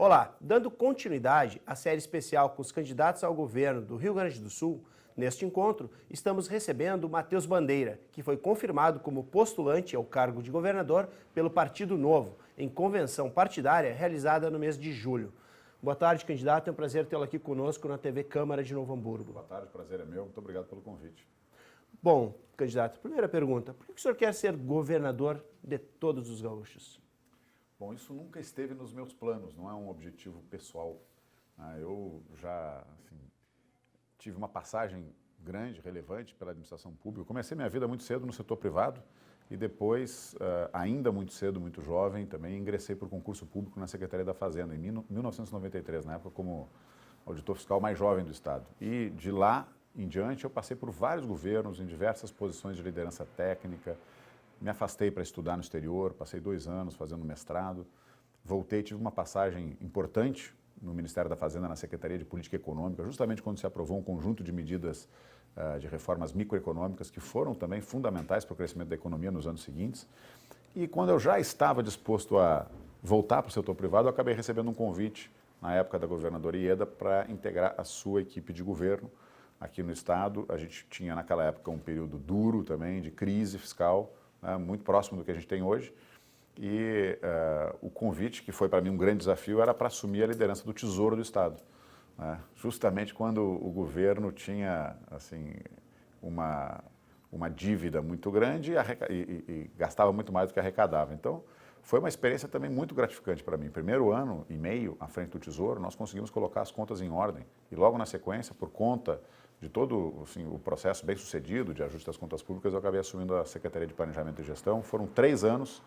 Olá, dando continuidade à série especial com os candidatos ao governo do Rio Grande do Sul, neste encontro estamos recebendo Matheus Bandeira, que foi confirmado como postulante ao cargo de governador pelo Partido Novo, em convenção partidária realizada no mês de julho. Boa tarde, candidato. É um prazer tê-lo aqui conosco na TV Câmara de Novo Hamburgo. Boa tarde, o prazer é meu. Muito obrigado pelo convite. Bom, candidato, primeira pergunta. Por que o senhor quer ser governador de todos os gaúchos? Bom, isso nunca esteve nos meus planos, não é um objetivo pessoal. Eu já tive uma passagem grande, relevante pela administração pública. Eu comecei minha vida muito cedo no setor privado e depois, ainda muito cedo, muito jovem, também ingressei por concurso público na Secretaria da Fazenda, em 1993, na época como auditor fiscal mais jovem do Estado. E de lá em diante eu passei por vários governos, em diversas posições de liderança técnica. Me afastei para estudar no exterior, passei 2 anos fazendo mestrado, voltei, tive uma passagem importante no Ministério da Fazenda, na Secretaria de Política Econômica, justamente quando se aprovou um conjunto de medidas de reformas microeconômicas que foram também fundamentais para o crescimento da economia nos anos seguintes. E quando eu já estava disposto a voltar para o setor privado, eu acabei recebendo um convite, na época da governadora Ieda, para integrar a sua equipe de governo aqui no Estado. A gente tinha naquela época um período duro também, de crise fiscal, muito próximo do que a gente tem hoje, e o convite, que foi para mim um grande desafio, era para assumir a liderança do Tesouro do Estado, justamente quando o governo tinha uma dívida muito grande e gastava muito mais do que arrecadava. Então, foi uma experiência também muito gratificante para mim. Primeiro ano e meio à frente do Tesouro, nós conseguimos colocar as contas em ordem, e logo na sequência, por conta de todo o processo bem sucedido de ajuste das contas públicas, eu acabei assumindo a Secretaria de Planejamento e Gestão. Foram 3 anos,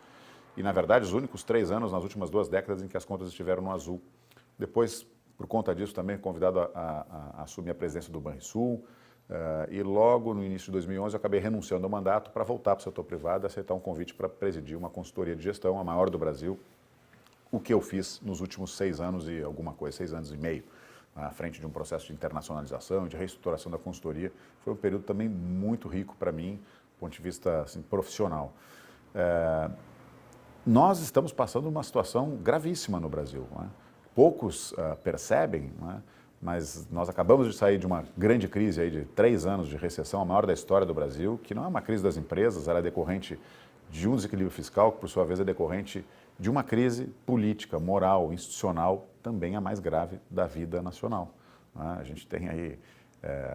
e na verdade os únicos 3 anos nas últimas 2 décadas em que as contas estiveram no azul. Depois, por conta disso, também convidado a assumir a presidência do Banrisul, e logo no início de 2011 eu acabei renunciando ao mandato para voltar para o setor privado e aceitar um convite para presidir uma consultoria de gestão, a maior do Brasil, o que eu fiz nos últimos 6 anos e alguma coisa, 6 anos e meio, à frente de um processo de internacionalização, de reestruturação da consultoria. Foi um período também muito rico para mim, do ponto de vista profissional. Nós estamos passando uma situação gravíssima no Brasil. Poucos percebem, mas nós acabamos de sair de uma grande crise aí de 3 anos de recessão, a maior da história do Brasil, que não é uma crise das empresas, ela é decorrente de um desequilíbrio fiscal, que por sua vez é decorrente de uma crise política, moral, institucional, também a mais grave da vida nacional. A gente tem aí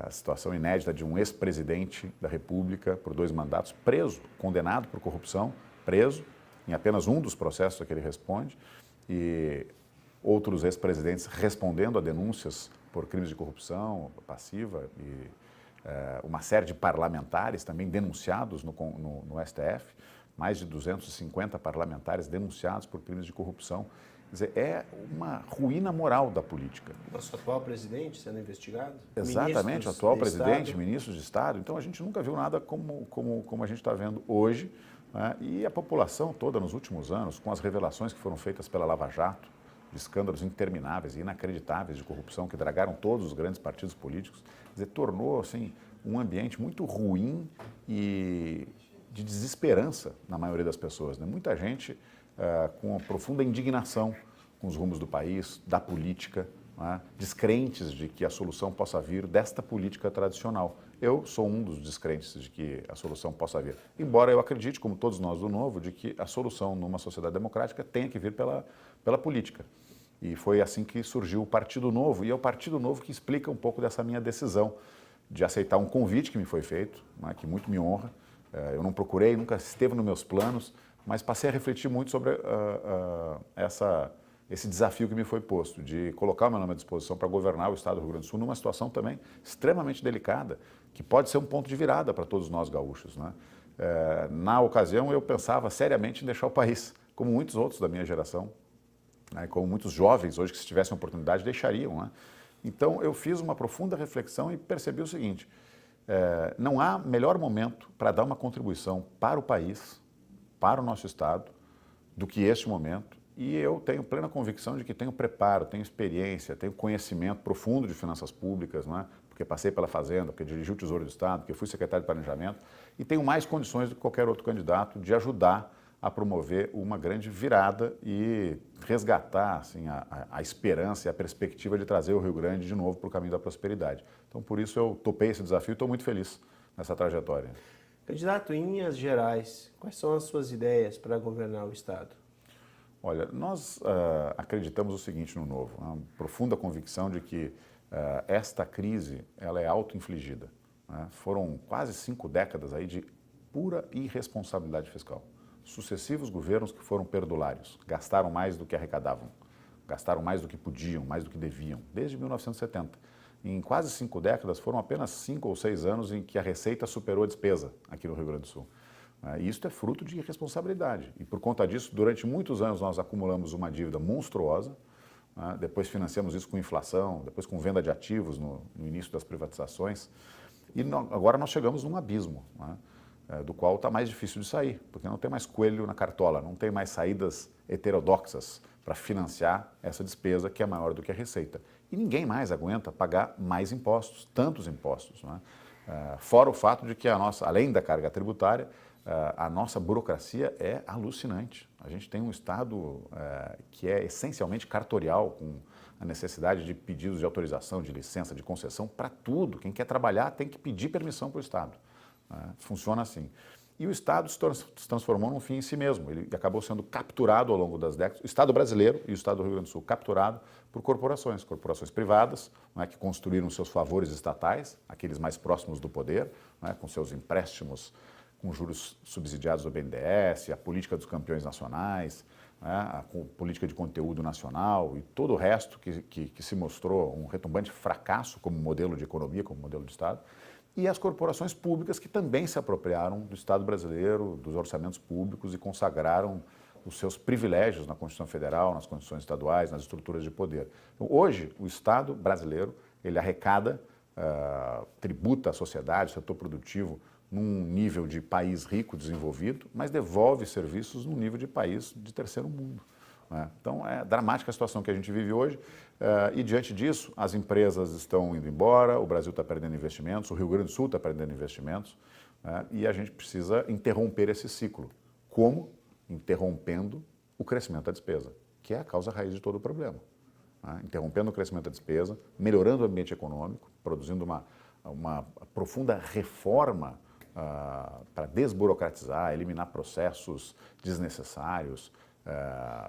a situação inédita de um ex-presidente da República por 2 mandatos, preso, condenado por corrupção, preso em apenas um dos processos a que ele responde, e outros ex-presidentes respondendo a denúncias por crimes de corrupção passiva, e uma série de parlamentares também denunciados no STF, mais de 250 parlamentares denunciados por crimes de corrupção. Quer dizer, é uma ruína moral da política. Nosso atual presidente sendo investigado? Exatamente, o atual presidente, ministros de Estado. Então, a gente nunca viu nada como a gente está vendo hoje. E a população toda, nos últimos anos, com as revelações que foram feitas pela Lava Jato, de escândalos intermináveis e inacreditáveis de corrupção que dragaram todos os grandes partidos políticos, quer dizer, tornou um ambiente muito ruim e de desesperança na maioria das pessoas. Muita gente com uma profunda indignação com os rumos do país, da política, descrentes de que a solução possa vir desta política tradicional. Eu sou um dos descrentes de que a solução possa vir. Embora eu acredite, como todos nós do Novo, de que a solução numa sociedade democrática tenha que vir pela política. E foi assim que surgiu o Partido Novo, e é o Partido Novo que explica um pouco dessa minha decisão de aceitar um convite que me foi feito, que muito me honra. Eu não procurei, nunca esteve nos meus planos, mas passei a refletir muito sobre esse desafio que me foi posto, de colocar o meu nome à disposição para governar o Estado do Rio Grande do Sul numa situação também extremamente delicada, que pode ser um ponto de virada para todos nós gaúchos. Na ocasião, eu pensava seriamente em deixar o país, como muitos outros da minha geração, como muitos jovens hoje que, se tivessem oportunidade, deixariam. Então, eu fiz uma profunda reflexão e percebi o seguinte: não há melhor momento para dar uma contribuição para o país, para o nosso Estado, do que este momento. E eu tenho plena convicção de que tenho preparo, tenho experiência, tenho conhecimento profundo de finanças públicas, porque passei pela Fazenda, porque dirigi o Tesouro do Estado, porque fui secretário de Planejamento, e tenho mais condições do que qualquer outro candidato de ajudar a promover uma grande virada e resgatar assim, a esperança e a perspectiva de trazer o Rio Grande de novo para o caminho da prosperidade. Então, por isso, eu topei esse desafio e estou muito feliz nessa trajetória. Candidato, em Minas Gerais, quais são as suas ideias para governar o Estado? Olha, nós acreditamos o seguinte no Novo, uma profunda convicção de que esta crise ela é auto-infligida. Né? Foram quase 5 décadas aí de pura irresponsabilidade fiscal. Sucessivos governos que foram perdulários, gastaram mais do que arrecadavam, gastaram mais do que podiam, mais do que deviam, desde 1970. Em quase 5 décadas, foram apenas 5 ou 6 anos em que a receita superou a despesa aqui no Rio Grande do Sul. E isso é fruto de irresponsabilidade. E por conta disso, durante muitos anos nós acumulamos uma dívida monstruosa, depois financiamos isso com inflação, depois com venda de ativos no início das privatizações, e agora nós chegamos num abismo, do qual está mais difícil de sair, porque não tem mais coelho na cartola, não tem mais saídas heterodoxas para financiar essa despesa que é maior do que a receita. E ninguém mais aguenta pagar mais impostos, tantos impostos. Fora o fato de que além da carga tributária, a nossa burocracia é alucinante. A gente tem um Estado que é essencialmente cartorial, com a necessidade de pedidos de autorização, de licença, de concessão para tudo. Quem quer trabalhar tem que pedir permissão para o Estado. Funciona assim. E o Estado se transformou num fim em si mesmo. Ele acabou sendo capturado ao longo das décadas, o Estado brasileiro e o Estado do Rio Grande do Sul, capturado por corporações privadas, que construíram seus favores estatais, aqueles mais próximos do poder, com seus empréstimos com juros subsidiados do BNDES, a política dos campeões nacionais, a política de conteúdo nacional e todo o resto que se mostrou um retumbante fracasso como modelo de economia, como modelo de Estado, e as corporações públicas que também se apropriaram do Estado brasileiro, dos orçamentos públicos e consagraram os seus privilégios na Constituição Federal, nas constituições estaduais, nas estruturas de poder. Então, hoje, o Estado brasileiro, ele arrecada, tributa a sociedade, o setor produtivo, num nível de país rico, desenvolvido, mas devolve serviços num nível de país de terceiro mundo. Então, é dramática a situação que a gente vive hoje e, diante disso, as empresas estão indo embora, o Brasil está perdendo investimentos, o Rio Grande do Sul está perdendo investimentos e a gente precisa interromper esse ciclo. Como? Interrompendo o crescimento da despesa, que é a causa raiz de todo o problema. Interrompendo o crescimento da despesa, melhorando o ambiente econômico, produzindo uma profunda reforma para desburocratizar, eliminar processos desnecessários,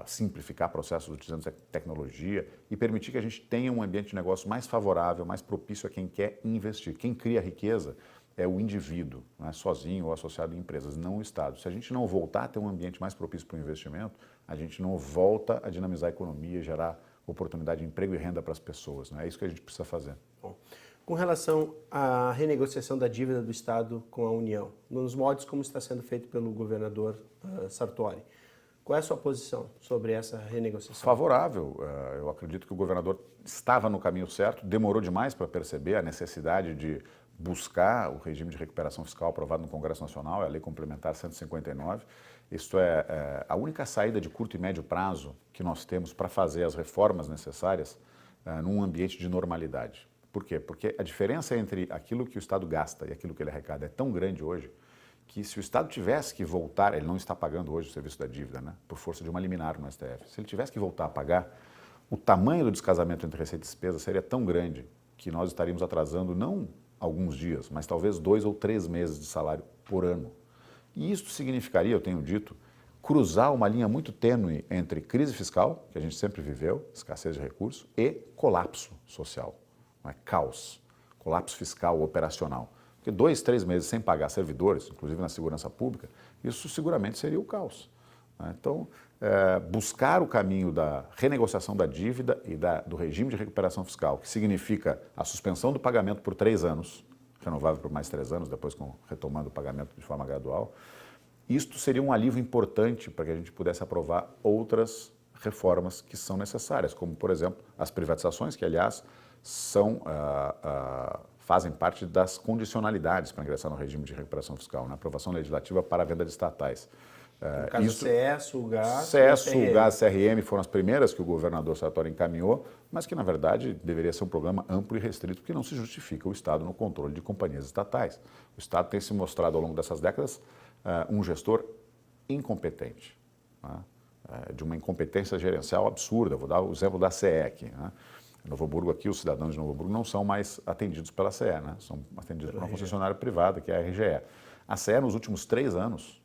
simplificar processos utilizando tecnologia e permitir que a gente tenha um ambiente de negócio mais favorável, mais propício a quem quer investir. Quem cria riqueza é o indivíduo, sozinho ou associado em empresas, não o Estado. Se a gente não voltar a ter um ambiente mais propício para o investimento, a gente não volta a dinamizar a economia, gerar oportunidade de emprego e renda para as pessoas. É isso que a gente precisa fazer. Bom, com relação à renegociação da dívida do Estado com a União, nos moldes como está sendo feito pelo governador Sartori, qual é a sua posição sobre essa renegociação? Favorável. Eu acredito que o governador estava no caminho certo, demorou demais para perceber a necessidade de buscar o regime de recuperação fiscal aprovado no Congresso Nacional, é a Lei Complementar 159. Isto é a única saída de curto e médio prazo que nós temos para fazer as reformas necessárias num ambiente de normalidade. Por quê? Porque a diferença entre aquilo que o Estado gasta e aquilo que ele arrecada é tão grande hoje que se o Estado tivesse que voltar, ele não está pagando hoje o serviço da dívida, por força de uma liminar no STF. Se ele tivesse que voltar a pagar, o tamanho do descasamento entre receita e despesa seria tão grande que nós estaríamos atrasando não alguns dias, mas talvez 2 ou 3 meses de salário por ano. E isso significaria, eu tenho dito, cruzar uma linha muito tênue entre crise fiscal, que a gente sempre viveu, escassez de recursos, e colapso social, caos, colapso fiscal operacional. Porque 2, 3 meses sem pagar servidores, inclusive na segurança pública, isso seguramente seria o caos. Então, buscar o caminho da renegociação da dívida e do regime de recuperação fiscal, que significa a suspensão do pagamento por 3 anos, renovável por mais 3 anos, depois retomando o pagamento de forma gradual, isto seria um alívio importante para que a gente pudesse aprovar outras reformas que são necessárias, como, por exemplo, as privatizações, que, aliás, fazem parte das condicionalidades para ingressar no regime de recuperação fiscal, na aprovação legislativa para a venda de estatais. No caso, CS, o GAS, CS, o GAS, CRM foram as primeiras que o governador Sartori encaminhou, mas que, na verdade, deveria ser um programa amplo e restrito, porque não se justifica o Estado no controle de companhias estatais. O Estado tem se mostrado, ao longo dessas décadas, um gestor incompetente, né? De uma incompetência gerencial absurda. Vou dar o exemplo da CE aqui, né? Em Novo Hamburgo aqui, os cidadãos de Novo Hamburgo não são mais atendidos pela CE, né? São atendidos por uma concessionária privada, que é a RGE. A CE, nos últimos 3 anos,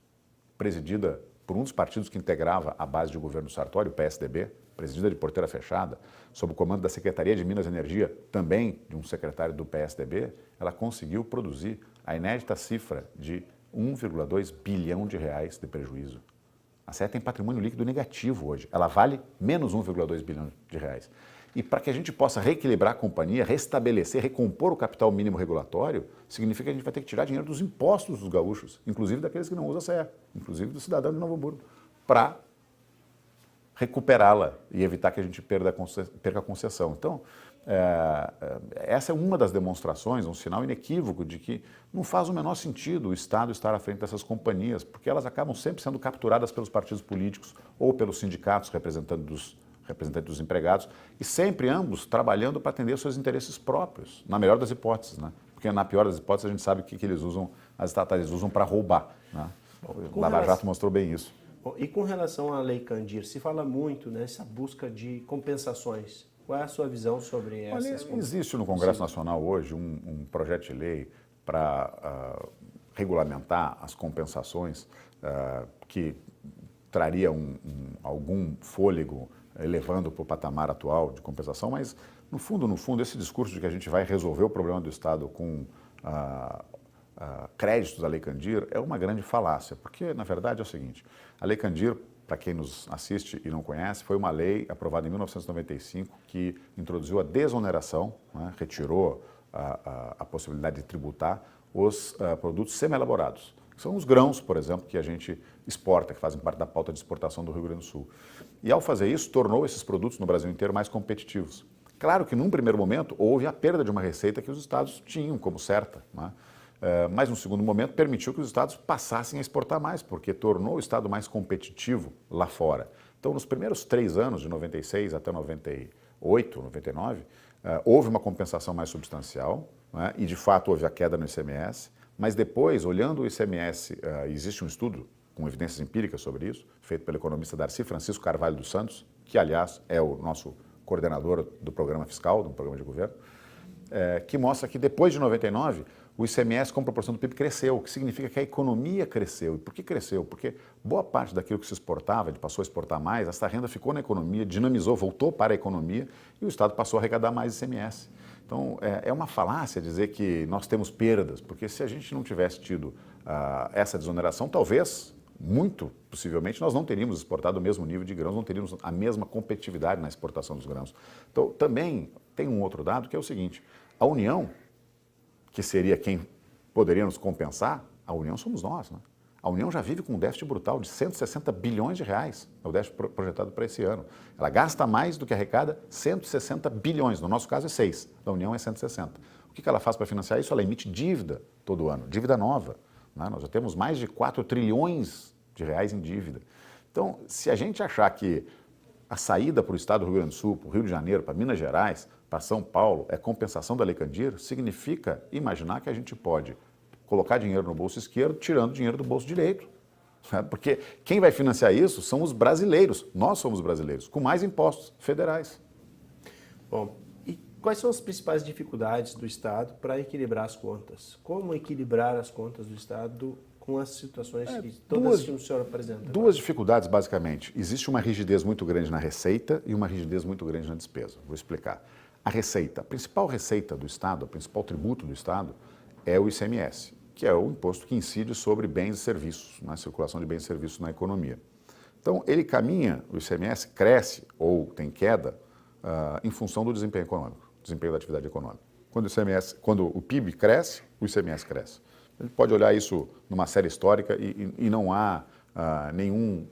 presidida por um dos partidos que integrava a base de governo do Sartori, o PSDB, presidida de porteira fechada, sob o comando da Secretaria de Minas e Energia, também de um secretário do PSDB, ela conseguiu produzir a inédita cifra de 1,2 bilhão de reais de prejuízo. A CE tem patrimônio líquido negativo hoje. Ela vale menos 1,2 bilhão de reais. E para que a gente possa reequilibrar a companhia, restabelecer, recompor o capital mínimo regulatório, significa que a gente vai ter que tirar dinheiro dos impostos dos gaúchos, inclusive daqueles que não usam a CE, inclusive do cidadão de Novo Hamburgo, para recuperá-la e evitar que a gente perca a concessão. Então, essa é uma das demonstrações, um sinal inequívoco de que não faz o menor sentido o Estado estar à frente dessas companhias, porque elas acabam sempre sendo capturadas pelos partidos políticos ou pelos sindicatos representantes dos empregados, e sempre ambos trabalhando para atender aos seus interesses próprios, na melhor das hipóteses, né? Porque na pior das hipóteses a gente sabe o que eles usam, as estatais usam para roubar, né? O Lava Jato mostrou bem isso. E com relação à Lei Candir, se fala muito nessa busca de compensações. Qual é a sua visão sobre essas compensações? Existe no Congresso Nacional hoje um projeto de lei para regulamentar as compensações que traria algum fôlego elevando para o patamar atual de compensação, mas no fundo, esse discurso de que a gente vai resolver o problema do Estado com créditos da Lei Candir é uma grande falácia, porque na verdade é o seguinte, a Lei Candir, para quem nos assiste e não conhece, foi uma lei aprovada em 1995 que introduziu a desoneração, né, retirou a possibilidade de tributar os produtos semi-elaborados, que são os grãos, por exemplo, que a gente exporta, que fazem parte da pauta de exportação do Rio Grande do Sul. E ao fazer isso, tornou esses produtos no Brasil inteiro mais competitivos. Claro que num primeiro momento houve a perda de uma receita que os estados tinham como certa, né? Mas no segundo momento permitiu que os estados passassem a exportar mais, porque tornou o estado mais competitivo lá fora. Então, nos primeiros 3 anos, de 96 até 98, 99, houve uma compensação mais substancial, né? E de fato houve a queda no ICMS, mas depois, olhando o ICMS, existe um estudo com evidências empíricas sobre isso, feito pelo economista Darcy Francisco Carvalho dos Santos, que aliás é o nosso coordenador do programa fiscal, do programa de governo, que mostra que depois de 99, o ICMS com proporção do PIB cresceu, o que significa que a economia cresceu. E por que cresceu? Porque boa parte daquilo que se exportava, passou a exportar mais, essa renda ficou na economia, dinamizou, voltou para a economia e o Estado passou a arrecadar mais ICMS. Então, é uma falácia dizer que nós temos perdas, porque se a gente não tivesse tido essa desoneração, talvez, muito possivelmente, nós não teríamos exportado o mesmo nível de grãos, não teríamos a mesma competitividade na exportação dos grãos. Então, também tem um outro dado que é o seguinte, a União, que seria quem poderia nos compensar, a União somos nós, né? A União já vive com um déficit brutal de 160 bilhões de reais, é o déficit projetado para esse ano. Ela gasta mais do que arrecada 160 bilhões, no nosso caso é 6, da União é 160. O que ela faz para financiar isso? Ela emite dívida todo ano, dívida nova, né? Nós já temos mais de 4 trilhões de reais em dívida. Então, se a gente achar que a saída para o estado do Rio Grande do Sul, para o Rio de Janeiro, para Minas Gerais, para São Paulo, é compensação da Lei Candir, significa imaginar que a gente pode colocar dinheiro no bolso esquerdo, tirando dinheiro do bolso direito. Porque quem vai financiar isso são os brasileiros, nós somos brasileiros, com mais impostos federais. Bom, e quais são as principais dificuldades do Estado para equilibrar as contas? Como equilibrar as contas do Estado com as situações que todas que o senhor apresenta? Duas dificuldades, basicamente. Existe uma rigidez muito grande na receita e uma rigidez muito grande na despesa. Vou explicar. A receita, a principal receita do Estado, o principal tributo do Estado é o ICMS, que é o imposto que incide sobre bens e serviços, na circulação de bens e serviços na economia. Então, ele caminha, o ICMS cresce ou tem queda em função do desempenho econômico, desempenho da atividade econômica. Quando o PIB cresce, o ICMS cresce. A gente pode olhar isso numa série histórica e não há nenhum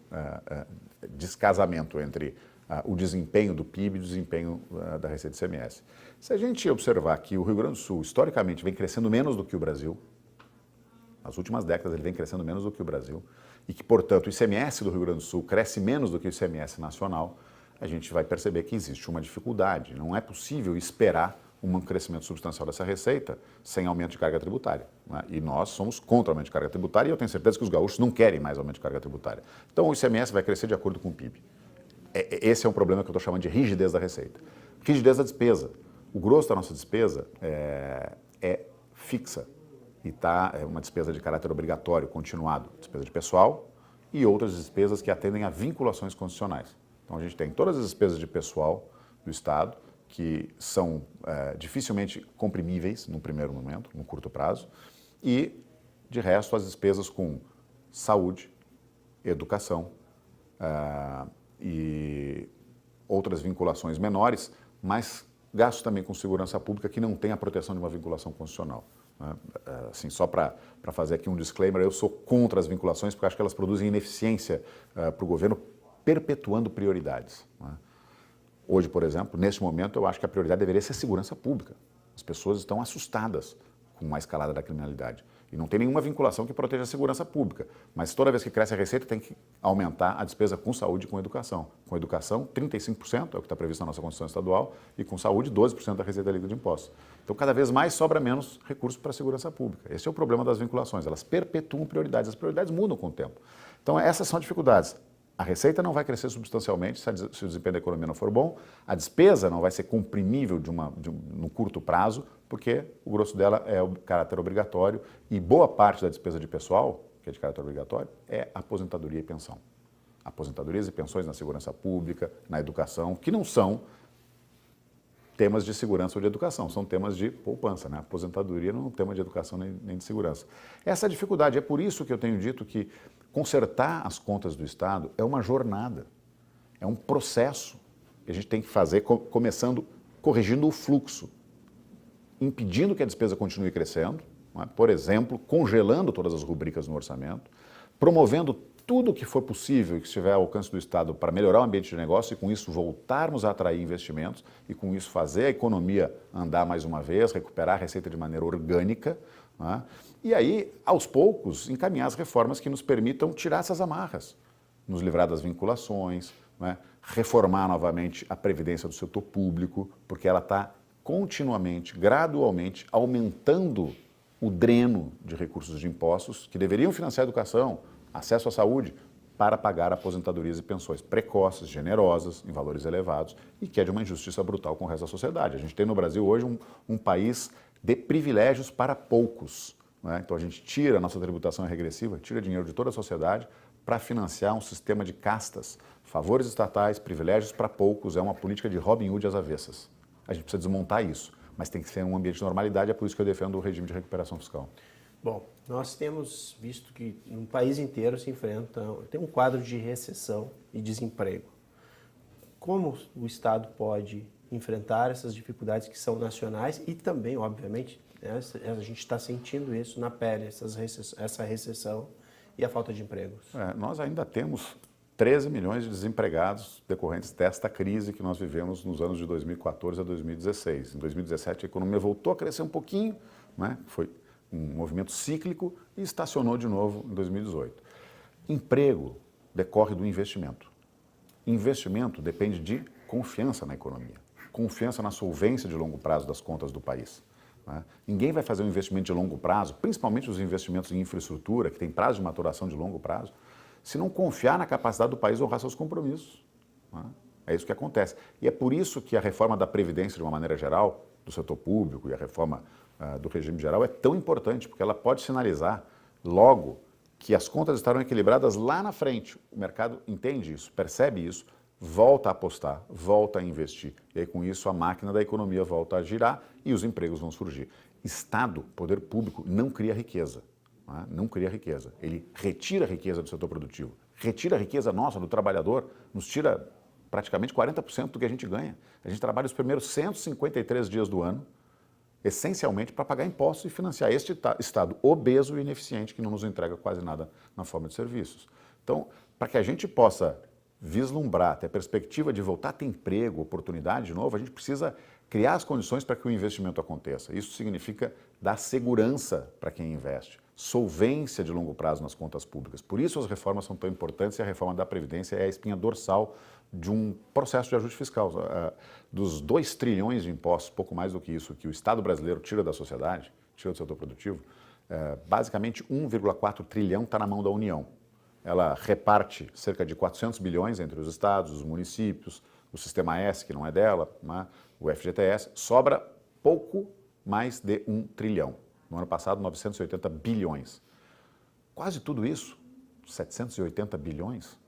descasamento entre o desempenho do PIB e o desempenho da receita do ICMS. Se a gente observar que o Rio Grande do Sul, historicamente, vem crescendo menos do que o Brasil, nas últimas décadas ele vem crescendo menos do que o Brasil, e que, portanto, o ICMS do Rio Grande do Sul cresce menos do que o ICMS nacional, a gente vai perceber que existe uma dificuldade. Não é possível esperar um crescimento substancial dessa receita sem aumento de carga tributária, né? E nós somos contra o aumento de carga tributária e eu tenho certeza que os gaúchos não querem mais aumento de carga tributária. Então o ICMS vai crescer de acordo com o PIB. Esse é um problema que eu estou chamando de rigidez da receita. Rigidez da despesa. O grosso da nossa despesa é fixa e é uma despesa de caráter obrigatório, continuado, despesa de pessoal e outras despesas que atendem a vinculações constitucionais. Então a gente tem todas as despesas de pessoal do Estado, que são dificilmente comprimíveis no primeiro momento, no curto prazo, e, de resto, as despesas com saúde, educação e outras vinculações menores, mas gastos também com segurança pública que não tem a proteção de uma vinculação constitucional. Né? Assim, só para fazer aqui um disclaimer, eu sou contra as vinculações porque acho que elas produzem ineficiência para o governo, perpetuando prioridades. Né? Hoje, por exemplo, neste momento, eu acho que a prioridade deveria ser segurança pública. As pessoas estão assustadas com a escalada da criminalidade. E não tem nenhuma vinculação que proteja a segurança pública. Mas toda vez que cresce a receita, tem que aumentar a despesa com saúde e com educação. Com educação, 35% é o que está previsto na nossa Constituição Estadual, e com saúde, 12% da receita líquida de impostos. Então, cada vez mais sobra menos recursos para a segurança pública. Esse é o problema das vinculações. Elas perpetuam prioridades. As prioridades mudam com o tempo. Então, essas são as dificuldades. A receita não vai crescer substancialmente se o desempenho da economia não for bom, a despesa não vai ser comprimível no curto prazo, porque o grosso dela é o caráter obrigatório e boa parte da despesa de pessoal, que é de caráter obrigatório, é aposentadoria e pensão. Aposentadorias e pensões na segurança pública, na educação, que não são temas de segurança ou de educação, são temas de poupança, né? Aposentadoria não é um tema de educação nem de segurança. Essa é a dificuldade, é por isso que eu tenho dito que consertar as contas do Estado é uma jornada, é um processo que a gente tem que fazer, começando corrigindo o fluxo, impedindo que a despesa continue crescendo, né? Por exemplo, congelando todas as rubricas no orçamento, promovendo tudo o que for possível e que estiver ao alcance do Estado para melhorar o ambiente de negócio e com isso voltarmos a atrair investimentos e com isso fazer a economia andar mais uma vez, recuperar a receita de maneira orgânica, né? E aí, aos poucos, encaminhar as reformas que nos permitam tirar essas amarras, nos livrar das vinculações, né? Reformar novamente a previdência do setor público, porque ela está continuamente, gradualmente, aumentando o dreno de recursos de impostos que deveriam financiar a educação, acesso à saúde, para pagar aposentadorias e pensões precoces, generosas, em valores elevados, e que é de uma injustiça brutal com o resto da sociedade. A gente tem no Brasil hoje um país de privilégios para poucos, né? Então a gente tira a nossa tributação regressiva, tira dinheiro de toda a sociedade para financiar um sistema de castas, favores estatais, privilégios para poucos, é uma política de Robin Hood às avessas. A gente precisa desmontar isso, mas tem que ser um ambiente de normalidade, é por isso que eu defendo o regime de recuperação fiscal. Bom, nós temos visto que no país inteiro tem um quadro de recessão e desemprego. Como o Estado pode enfrentar essas dificuldades que são nacionais e também, obviamente, né, a gente está sentindo isso na pele, essa recessão e a falta de empregos? Nós ainda temos 13 milhões de desempregados decorrentes desta crise que nós vivemos nos anos de 2014 a 2016. Em 2017 a economia voltou a crescer um pouquinho, né? Foi um movimento cíclico e estacionou de novo em 2018. Emprego decorre do investimento. Investimento depende de confiança na economia, confiança na solvência de longo prazo das contas do país, né? Ninguém vai fazer um investimento de longo prazo, principalmente os investimentos em infraestrutura, que tem prazo de maturação de longo prazo, se não confiar na capacidade do país honrar seus compromissos, né? É isso que acontece. E é por isso que a reforma da Previdência, de uma maneira geral, do setor público e a reforma do regime geral é tão importante, porque ela pode sinalizar logo que as contas estarão equilibradas lá na frente. O mercado entende isso, percebe isso, volta a apostar, volta a investir. E aí, com isso, a máquina da economia volta a girar e os empregos vão surgir. Estado, poder público, não cria riqueza. Não cria riqueza. Ele retira a riqueza do setor produtivo, retira a riqueza nossa, do trabalhador, nos tira praticamente 40% do que a gente ganha. A gente trabalha os primeiros 153 dias do ano, essencialmente para pagar impostos e financiar este Estado obeso e ineficiente que não nos entrega quase nada na forma de serviços. Então, para que a gente possa vislumbrar, ter a perspectiva de voltar a ter emprego, oportunidade de novo, a gente precisa criar as condições para que o investimento aconteça. Isso significa dar segurança para quem investe, solvência de longo prazo nas contas públicas. Por isso as reformas são tão importantes e a reforma da Previdência é a espinha dorsal de um processo de ajuste fiscal. Dos 2 trilhões de impostos, pouco mais do que isso, que o Estado brasileiro tira da sociedade, tira do setor produtivo, basicamente 1,4 trilhão está na mão da União. Ela reparte cerca de 400 bilhões entre os estados, os municípios, o Sistema S, que não é dela, né, o FGTS, sobra pouco mais de 1 trilhão. No ano passado, 980 bilhões. Quase tudo isso, 780 bilhões,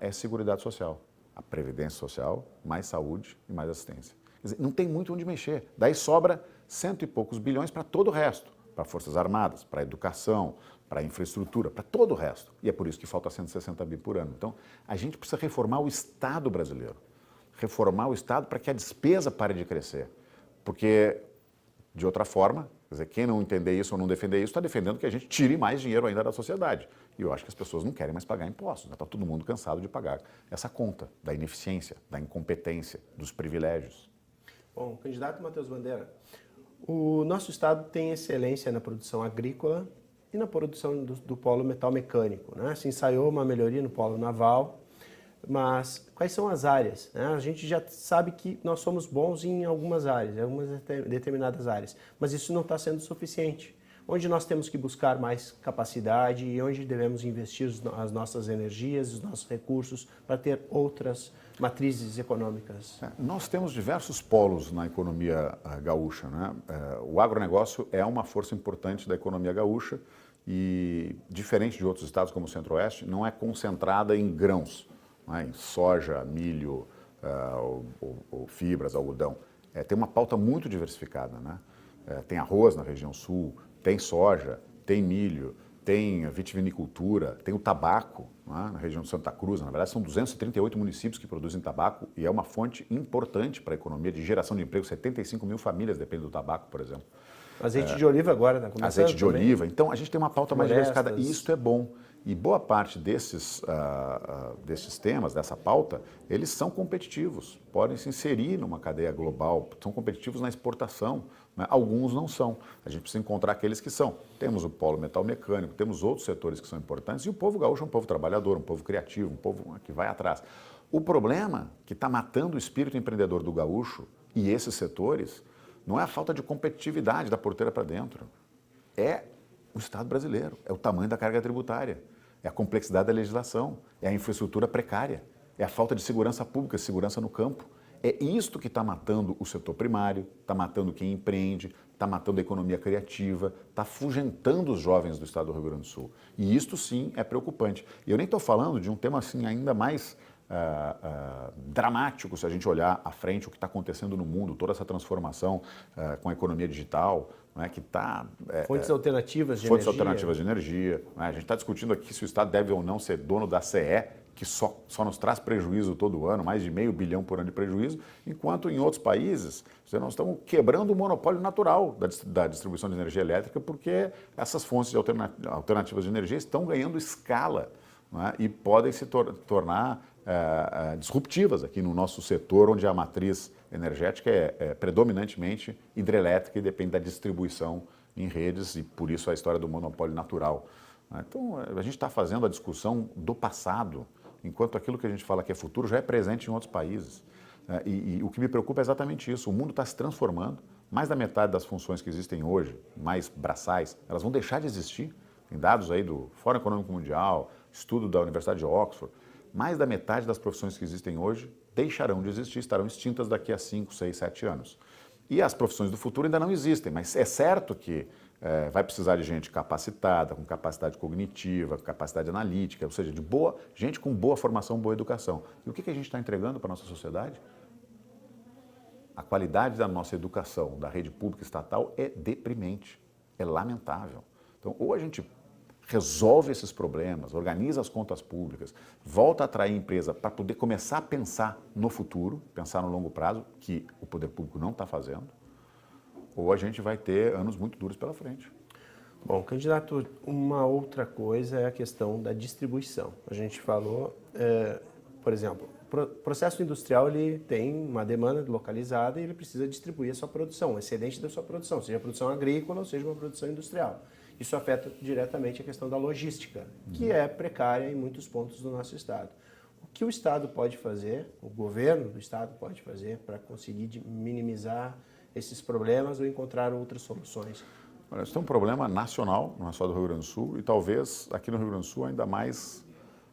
é Seguridade Social. A Previdência Social, mais saúde e mais assistência. Quer dizer, não tem muito onde mexer. Daí sobra 100 e poucos bilhões para todo o resto. Para Forças Armadas, para a educação, para a infraestrutura, para todo o resto. E é por isso que falta 160 bi por ano. Então, a gente precisa reformar o Estado brasileiro. Reformar o Estado para que a despesa pare de crescer. Porque, de outra forma, quer dizer, quem não entender isso ou não defender isso está defendendo que a gente tire mais dinheiro ainda da sociedade. E eu acho que as pessoas não querem mais pagar impostos. Está todo mundo cansado de pagar essa conta da ineficiência, da incompetência, dos privilégios. Bom, candidato Matheus Bandeira, o nosso estado tem excelência na produção agrícola e na produção do polo metal mecânico, né? Se ensaiou uma melhoria no polo naval, mas quais são as áreas, né? A gente já sabe que nós somos bons em algumas áreas, em algumas determinadas áreas, mas isso não está sendo suficiente. Onde nós temos que buscar mais capacidade e onde devemos investir as nossas energias, os nossos recursos para ter outras matrizes econômicas? Nós temos diversos polos na economia gaúcha, né? O agronegócio é uma força importante da economia gaúcha e, diferente de outros estados como o Centro-Oeste, não é concentrada em grãos, né? Em soja, milho, ou fibras, algodão. Tem uma pauta muito diversificada, né? Tem arroz na região sul, tem soja, tem milho, tem vitivinicultura, tem o tabaco, né, na região de Santa Cruz. Na verdade, são 238 municípios que produzem tabaco e é uma fonte importante para a economia de geração de emprego. 75 mil famílias dependem do tabaco, por exemplo. Azeite de oliva agora está começando. Azeite de também. oliva. Então, a gente tem uma pauta mais Florestas. diversificada e isso é bom. E boa parte desses temas, dessa pauta, eles são competitivos, podem se inserir numa cadeia global, são competitivos na exportação, né? Alguns não são. A gente precisa encontrar aqueles que são. Temos o polo metal mecânico, temos outros setores que são importantes e o povo gaúcho é um povo trabalhador, um povo criativo, um povo que vai atrás. O problema que está matando o espírito empreendedor do gaúcho e esses setores não é a falta de competitividade da porteira para dentro, é o Estado brasileiro, é o tamanho da carga tributária, é a complexidade da legislação, é a infraestrutura precária, é a falta de segurança pública, segurança no campo. É isto que está matando o setor primário, está matando quem empreende, está matando a economia criativa, está afugentando os jovens do estado do Rio Grande do Sul. E isto sim é preocupante. E eu nem estou falando de um tema assim ainda mais dramático se a gente olhar à frente o que está acontecendo no mundo, toda essa transformação com a economia digital, né, que está... Fontes alternativas de fontes energia. alternativas de energia. Né? A gente está discutindo aqui se o Estado deve ou não ser dono da CE, que só nos traz prejuízo todo ano, mais de R$500 bilhão por ano de prejuízo, enquanto em outros países nós estamos quebrando o monopólio natural da distribuição de energia elétrica, porque essas fontes alternativas de energia estão ganhando escala, né, e podem se tornar disruptivas aqui no nosso setor, onde a matriz energética é predominantemente hidrelétrica e depende da distribuição em redes, e por isso a história do monopólio natural. Então, a gente está fazendo a discussão do passado, enquanto aquilo que a gente fala que é futuro já é presente em outros países. E o que me preocupa é exatamente isso. O mundo está se transformando, mais da metade das funções que existem hoje, mais braçais, elas vão deixar de existir. Tem dados aí do Fórum Econômico Mundial, estudo da Universidade de Oxford, mais da metade das profissões que existem hoje deixarão de existir, estarão extintas daqui a 5, 6, 7 anos. E as profissões do futuro ainda não existem, mas é certo que vai precisar de gente capacitada, com capacidade cognitiva, com capacidade analítica, ou seja, gente com boa formação, boa educação. E o que a gente está entregando para a nossa sociedade? A qualidade da nossa educação, da rede pública estatal, é deprimente, é lamentável. Então, ou a gente resolve esses problemas, organiza as contas públicas, volta a atrair empresa para poder começar a pensar no futuro, pensar no longo prazo, que o poder público não está fazendo, ou a gente vai ter anos muito duros pela frente. Bom, candidato, uma outra coisa é a questão da distribuição. A gente falou, por exemplo, processo industrial ele tem uma demanda localizada e ele precisa distribuir a sua produção, o excedente da sua produção, seja produção agrícola ou seja uma produção industrial. Isso afeta diretamente a questão da logística, que é precária em muitos pontos do nosso estado. O que o estado pode fazer, o governo do estado pode fazer para conseguir minimizar esses problemas ou encontrar outras soluções? Olha, isso é um problema nacional, não é só do Rio Grande do Sul, e talvez aqui no Rio Grande do Sul ainda mais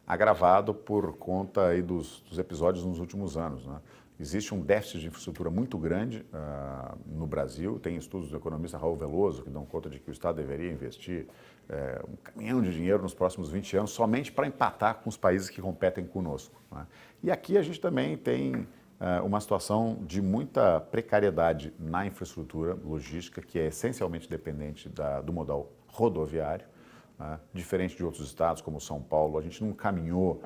agravado por conta aí dos episódios nos últimos anos, né? Existe um déficit de infraestrutura muito grande no Brasil. Tem estudos do economista Raul Veloso que dão conta de que o Estado deveria investir um caminhão de dinheiro nos próximos 20 anos somente para empatar com os países que competem conosco, né? E aqui a gente também tem uma situação de muita precariedade na infraestrutura logística, que é essencialmente dependente do modal rodoviário. Diferente de outros estados como São Paulo, a gente não caminhou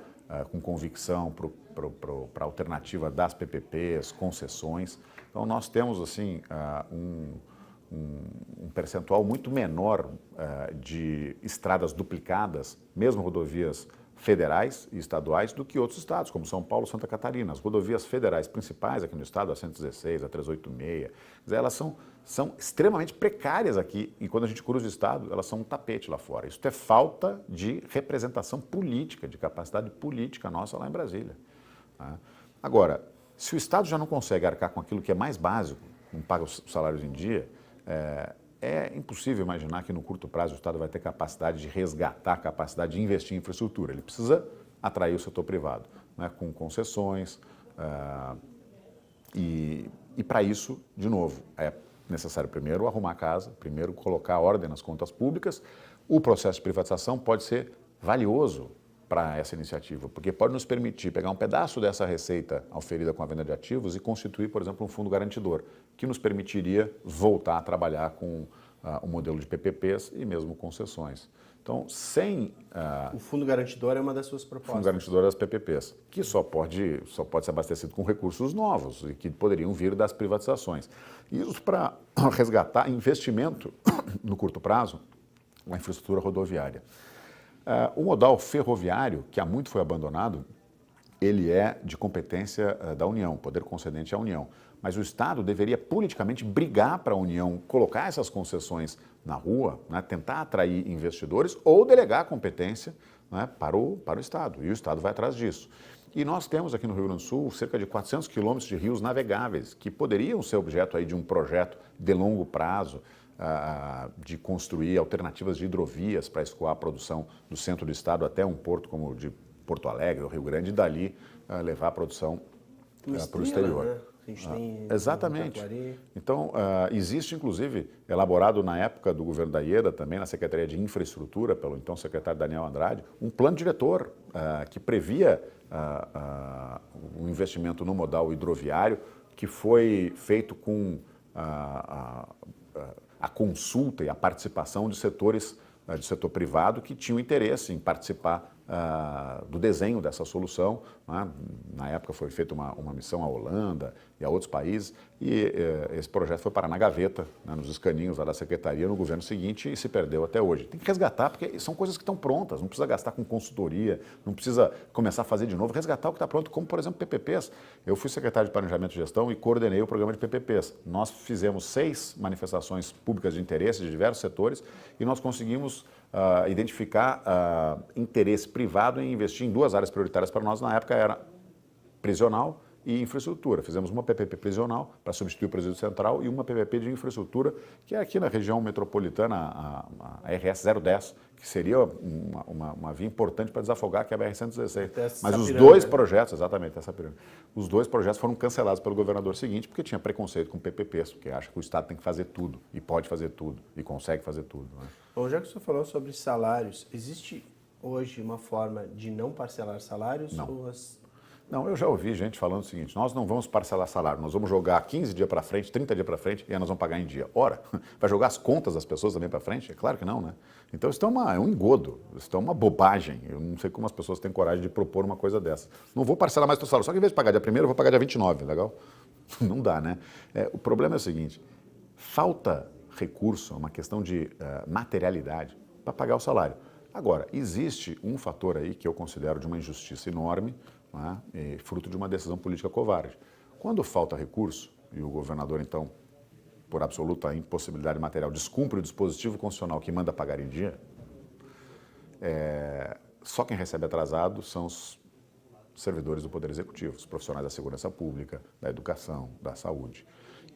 com convicção para a alternativa das PPPs, concessões. Então nós temos assim um percentual muito menor de estradas duplicadas, mesmo rodovias federais e estaduais, do que outros estados, como São Paulo e Santa Catarina. As rodovias federais principais aqui no estado, a 116, a 386, elas são extremamente precárias aqui, e quando a gente cruza o estado, elas são um tapete lá fora. Isso é falta de representação política, de capacidade política nossa lá em Brasília. Agora, se o estado já não consegue arcar com aquilo que é mais básico, não paga os salários em dia, é impossível imaginar que no curto prazo o Estado vai ter capacidade de resgatar, capacidade de investir em infraestrutura. Ele precisa atrair o setor privado, né, com concessões, e para isso, de novo, é necessário primeiro arrumar a casa, primeiro colocar ordem nas contas públicas. O processo de privatização pode ser valioso para essa iniciativa, porque pode nos permitir pegar um pedaço dessa receita oferida com a venda de ativos e constituir, por exemplo, um fundo garantidor, que nos permitiria voltar a trabalhar com um modelo de PPPs e mesmo concessões. Então, sem... O fundo garantidor é uma das suas propostas. O fundo garantidor das PPPs, que só pode ser abastecido com recursos novos e que poderiam vir das privatizações. Isso para resgatar investimento no curto prazo na infraestrutura rodoviária. O modal ferroviário, que há muito foi abandonado, ele é de competência da União, poder concedente à União. Mas o Estado deveria politicamente brigar para a União colocar essas concessões na rua, né, tentar atrair investidores ou delegar a competência, né, para o Estado. E o Estado vai atrás disso. E nós temos aqui no Rio Grande do Sul cerca de 400 quilômetros de rios navegáveis que poderiam ser objeto aí de um projeto de longo prazo, de construir alternativas de hidrovias para escoar a produção do centro do estado até um porto como o de Porto Alegre, ou Rio Grande, e dali levar a produção para o exterior. Né? A gente tem exatamente. Então, existe, inclusive, elaborado na época do governo da Ieda, também na Secretaria de Infraestrutura, pelo então secretário Daniel Andrade, um plano diretor que previa um investimento no modal hidroviário, que foi feito com a consulta e a participação de setores do setor privado que tinham interesse em participar do desenho dessa solução, né? Na época foi feita uma missão à Holanda e a outros países, e esse projeto foi parar na gaveta, né, nos escaninhos lá da secretaria no governo seguinte, e se perdeu até hoje. Tem que resgatar, porque são coisas que estão prontas, não precisa gastar com consultoria, não precisa começar a fazer de novo, resgatar o que está pronto, como por exemplo PPPs. Eu fui secretário de Planejamento e Gestão e coordenei o programa de PPPs. Nós fizemos 6 manifestações públicas de interesse de diversos setores e nós conseguimos identificar interesse privado em investir em 2 áreas prioritárias para nós. Na época era prisional e infraestrutura. Fizemos uma PPP prisional para substituir o presídio central e uma PPP de infraestrutura, que é aqui na região metropolitana, a RS 010, que seria uma via importante para desafogar, que é a BR-116. Mas os dois projetos, exatamente, essa pirâmide, os 2 projetos foram cancelados pelo governador seguinte, porque tinha preconceito com PPPs, porque acha que o Estado tem que fazer tudo, e pode fazer tudo, e consegue fazer tudo, né? Bom, já que o senhor falou sobre salários, existe hoje uma forma de não parcelar salários? Não. Não, eu já ouvi gente falando o seguinte: nós não vamos parcelar salário, nós vamos jogar 15 dias para frente, 30 dias para frente e aí nós vamos pagar em dia. Ora, vai jogar as contas das pessoas também para frente? É claro que não, né? Então isso é um engodo, isso é uma bobagem. Eu não sei como as pessoas têm coragem de propor uma coisa dessa. Não vou parcelar mais o salário, só que em vez de pagar dia 1º, eu vou pagar dia 29, legal? Não dá, né? O problema é o seguinte: falta recurso, uma questão de materialidade para pagar o salário. Agora, existe um fator aí que eu considero de uma injustiça enorme, né? E fruto de uma decisão política covarde. Quando falta recurso, e o governador, então, por absoluta impossibilidade material, descumpre o dispositivo constitucional que manda pagar em dia, só quem recebe atrasado são os servidores do Poder Executivo, os profissionais da segurança pública, da educação, da saúde.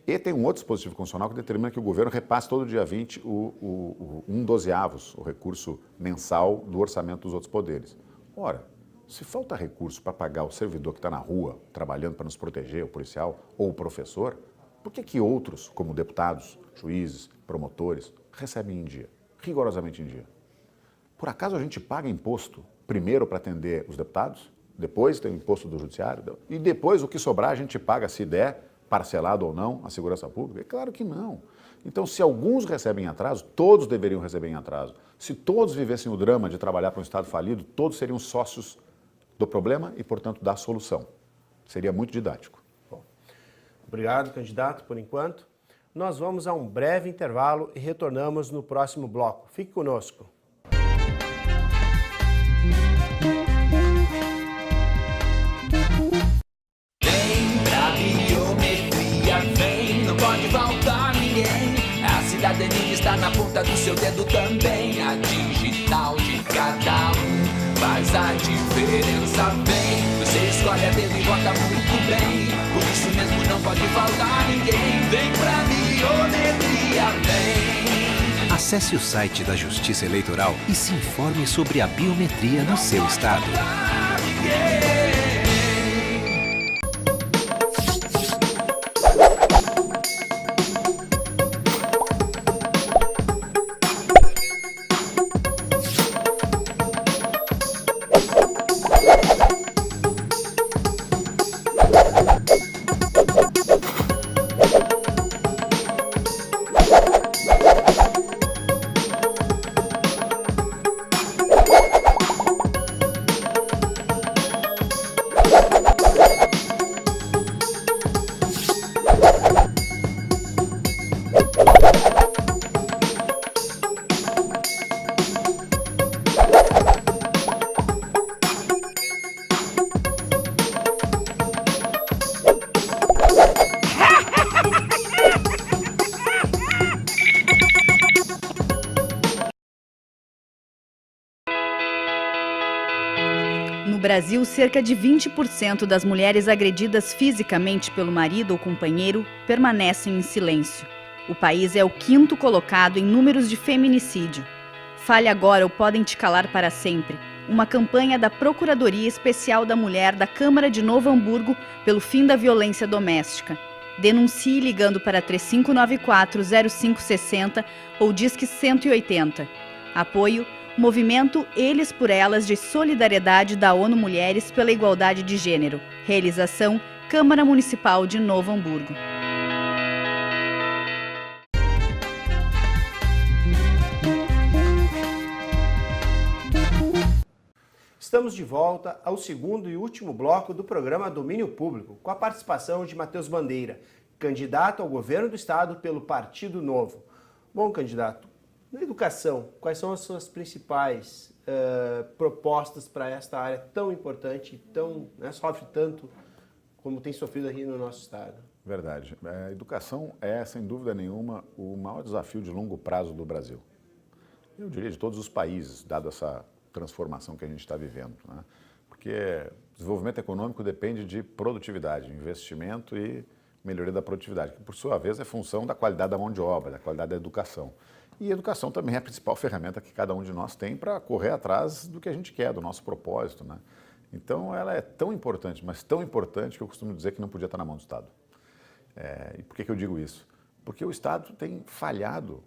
E tem um outro dispositivo constitucional que determina que o governo repasse todo dia 20 um dozeavos, o recurso mensal do orçamento dos outros poderes. Ora, se falta recurso para pagar o servidor que está na rua, trabalhando para nos proteger, o policial ou o professor, por que outros, como deputados, juízes, promotores, recebem em dia, rigorosamente em dia? Por acaso a gente paga imposto primeiro para atender os deputados, depois tem o imposto do judiciário, e depois o que sobrar a gente paga, se der, parcelado ou não, a segurança pública? É claro que não. Então, se alguns recebem em atraso, todos deveriam receber em atraso. Se todos vivessem o drama de trabalhar para um Estado falido, todos seriam sócios do problema e, portanto, da solução. Seria muito didático. Bom, obrigado, candidato, por enquanto. Nós vamos a um breve intervalo e retornamos no próximo bloco. Fique conosco. Cidadania está na ponta do seu dedo também. A digital de cada um faz a diferença bem. Você escolhe a dedo e vota muito bem. Por isso mesmo não pode faltar ninguém. Vem pra biometria, vem. Acesse o site da Justiça Eleitoral e se informe sobre a biometria no seu estado. No Brasil, cerca de 20% das mulheres agredidas fisicamente pelo marido ou companheiro permanecem em silêncio. O país é o 5º colocado em números de feminicídio. Fale agora ou podem te calar para sempre. Uma campanha da Procuradoria Especial da Mulher da Câmara de Novo Hamburgo pelo fim da violência doméstica. Denuncie ligando para 3594-0560 ou Disque 180. Apoio Movimento Eles por Elas de Solidariedade da ONU Mulheres pela Igualdade de Gênero. Realização Câmara Municipal de Novo Hamburgo. Estamos de volta ao segundo e último bloco do programa Domínio Público, com a participação de Matheus Bandeira, candidato ao governo do estado pelo Partido Novo. Bom, candidato, na educação, quais são as suas principais propostas para esta área tão importante, sofre tanto como tem sofrido aqui no nosso estado? Verdade. A educação é, sem dúvida nenhuma, o maior desafio de longo prazo do Brasil. Eu diria de todos os países, dado essa transformação que a gente está vivendo, né? Porque desenvolvimento econômico depende de produtividade, investimento e melhoria da produtividade, que por sua vez é função da qualidade da mão de obra, da qualidade da educação. E a educação também é a principal ferramenta que cada um de nós tem para correr atrás do que a gente quer, do nosso propósito, né? Então ela é tão importante, mas tão importante que eu costumo dizer que não podia estar na mão do Estado. E por que eu digo isso? Porque o Estado tem falhado,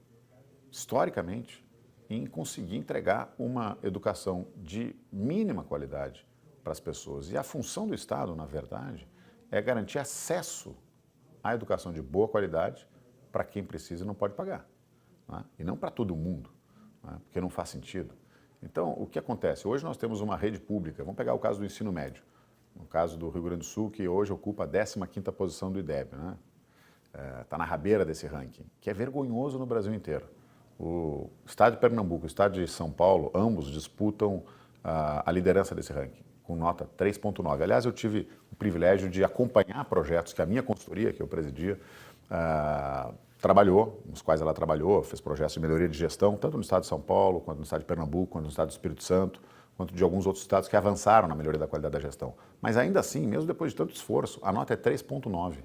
historicamente, em conseguir entregar uma educação de mínima qualidade para as pessoas. E a função do Estado, na verdade, é garantir acesso à educação de boa qualidade para quem precisa e não pode pagar, né? E não para todo mundo, né? Porque não faz sentido. Então, o que acontece? Hoje nós temos uma rede pública, vamos pegar o caso do ensino médio, no caso do Rio Grande do Sul, que hoje ocupa a 15ª posição do IDEB, né? Está na rabeira desse ranking, que é vergonhoso no Brasil inteiro. O estado de Pernambuco e o estado de São Paulo, ambos disputam a liderança desse ranking. com nota 3,9. Aliás, eu tive o privilégio de acompanhar projetos que a minha consultoria, que eu presidia, trabalhou, nos quais ela trabalhou, fez projetos de melhoria de gestão, tanto no estado de São Paulo, quanto no estado de Pernambuco, quanto no estado do Espírito Santo, quanto de alguns outros estados que avançaram na melhoria da qualidade da gestão. Mas ainda assim, mesmo depois de tanto esforço, a nota é 3,9.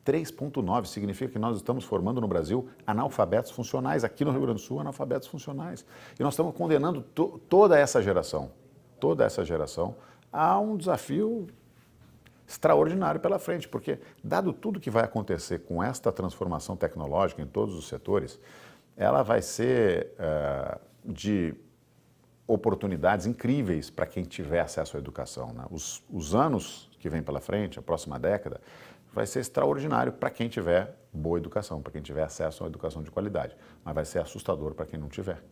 3,9 significa que nós estamos formando no Brasil analfabetos funcionais, aqui no Rio Grande do Sul, analfabetos funcionais. E nós estamos condenando toda essa geração a um desafio extraordinário pela frente, porque dado tudo que vai acontecer com esta transformação tecnológica em todos os setores, ela vai ser de oportunidades incríveis para quem tiver acesso à educação, né? Os anos que vêm pela frente, a próxima década, vai ser extraordinário para quem tiver boa educação, para quem tiver acesso a uma educação de qualidade, mas vai ser assustador para quem não tiver.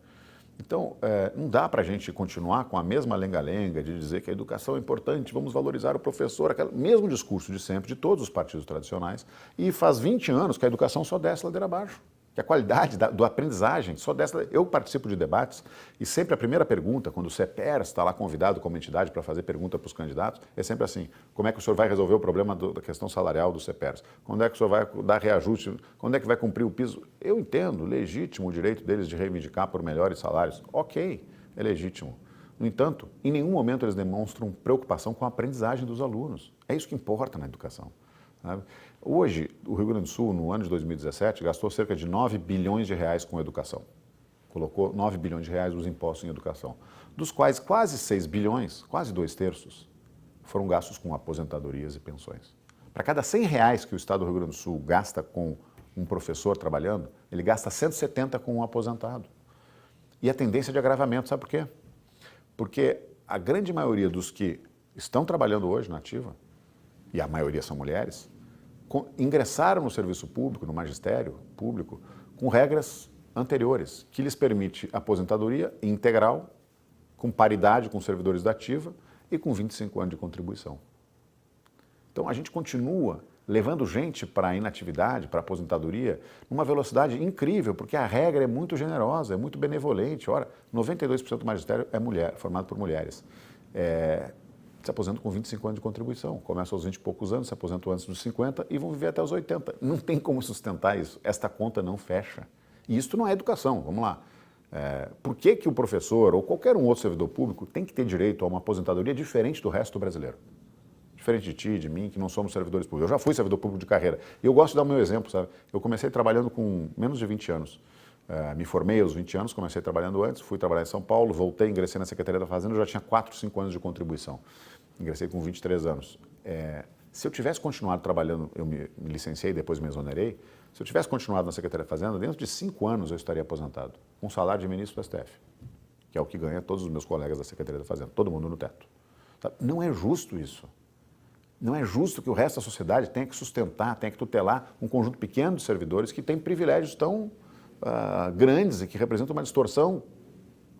Então, não dá para a gente continuar com a mesma lenga-lenga de dizer que a educação é importante, vamos valorizar o professor, aquele mesmo discurso de sempre, de todos os partidos tradicionais, e faz 20 anos que a educação só desce ladeira abaixo, que a qualidade do aprendizagem só desce. Eu participo de debates e sempre a primeira pergunta, quando o CEPERS está lá convidado como entidade para fazer pergunta para os candidatos, é sempre assim: como é que o senhor vai resolver o problema da questão salarial do CEPERS? Quando é que o senhor vai dar reajuste? Quando é que vai cumprir o piso? Eu entendo, legítimo o direito deles de reivindicar por melhores salários. Ok, é legítimo. No entanto, em nenhum momento eles demonstram preocupação com a aprendizagem dos alunos. É isso que importa na educação. Sabe? Hoje, o Rio Grande do Sul, no ano de 2017, gastou cerca de 9 bilhões de reais com educação. Colocou 9 bilhões de reais os impostos em educação, dos quais quase 6 bilhões, quase 2/3, foram gastos com aposentadorias e pensões. Para cada 100 reais que o Estado do Rio Grande do Sul gasta com um professor trabalhando, ele gasta 170 com um aposentado. E a tendência de agravamento, sabe por quê? Porque a grande maioria dos que estão trabalhando hoje na ativa, e a maioria são mulheres, ingressaram no serviço público, no magistério público, com regras anteriores, que lhes permite aposentadoria integral, com paridade com os servidores da ativa e com 25 anos de contribuição. Então a gente continua levando gente para a inatividade, para a aposentadoria, numa velocidade incrível, porque a regra é muito generosa, é muito benevolente. Ora, 92% do magistério é mulher, formado por mulheres. Se aposentam com 25 anos de contribuição. Começam aos 20 e poucos anos, se aposentam antes dos 50 e vão viver até os 80. Não tem como sustentar isso. Esta conta não fecha. E isso não é educação, vamos lá. Por que que o professor ou qualquer um outro servidor público tem que ter direito a uma aposentadoria diferente do resto do brasileiro? Diferente de ti, de mim, que não somos servidores públicos. Eu já fui servidor público de carreira. E eu gosto de dar o meu exemplo, sabe? Eu comecei trabalhando com menos de 20 anos. Me formei aos 20 anos, comecei trabalhando antes, fui trabalhar em São Paulo, voltei, ingressei na Secretaria da Fazenda, eu já tinha 4, 5 anos de contribuição. Ingressei com 23 anos. Se eu tivesse continuado trabalhando, eu me licenciei, depois me exonerei, se eu tivesse continuado na Secretaria da Fazenda, dentro de 5 anos eu estaria aposentado, com salário de ministro do STF, que é o que ganha todos os meus colegas da Secretaria da Fazenda, todo mundo no teto. Sabe? Não é justo isso. Não é justo que o resto da sociedade tenha que sustentar, tenha que tutelar um conjunto pequeno de servidores que tem privilégios tão grandes e que representam uma distorção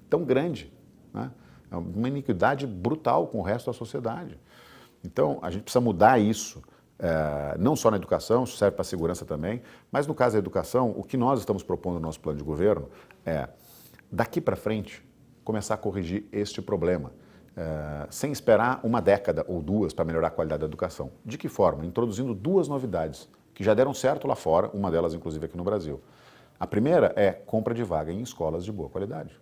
tão grande, né? É uma iniquidade brutal com o resto da sociedade. Então, a gente precisa mudar isso, não só na educação, isso serve para a segurança também, mas no caso da educação, o que nós estamos propondo no nosso plano de governo é, daqui para frente, começar a corrigir este problema, sem esperar uma década ou duas para melhorar a qualidade da educação. De que forma? Introduzindo 2 novidades que já deram certo lá fora, uma delas inclusive aqui no Brasil. A primeira é compra de vaga em escolas de boa qualidade.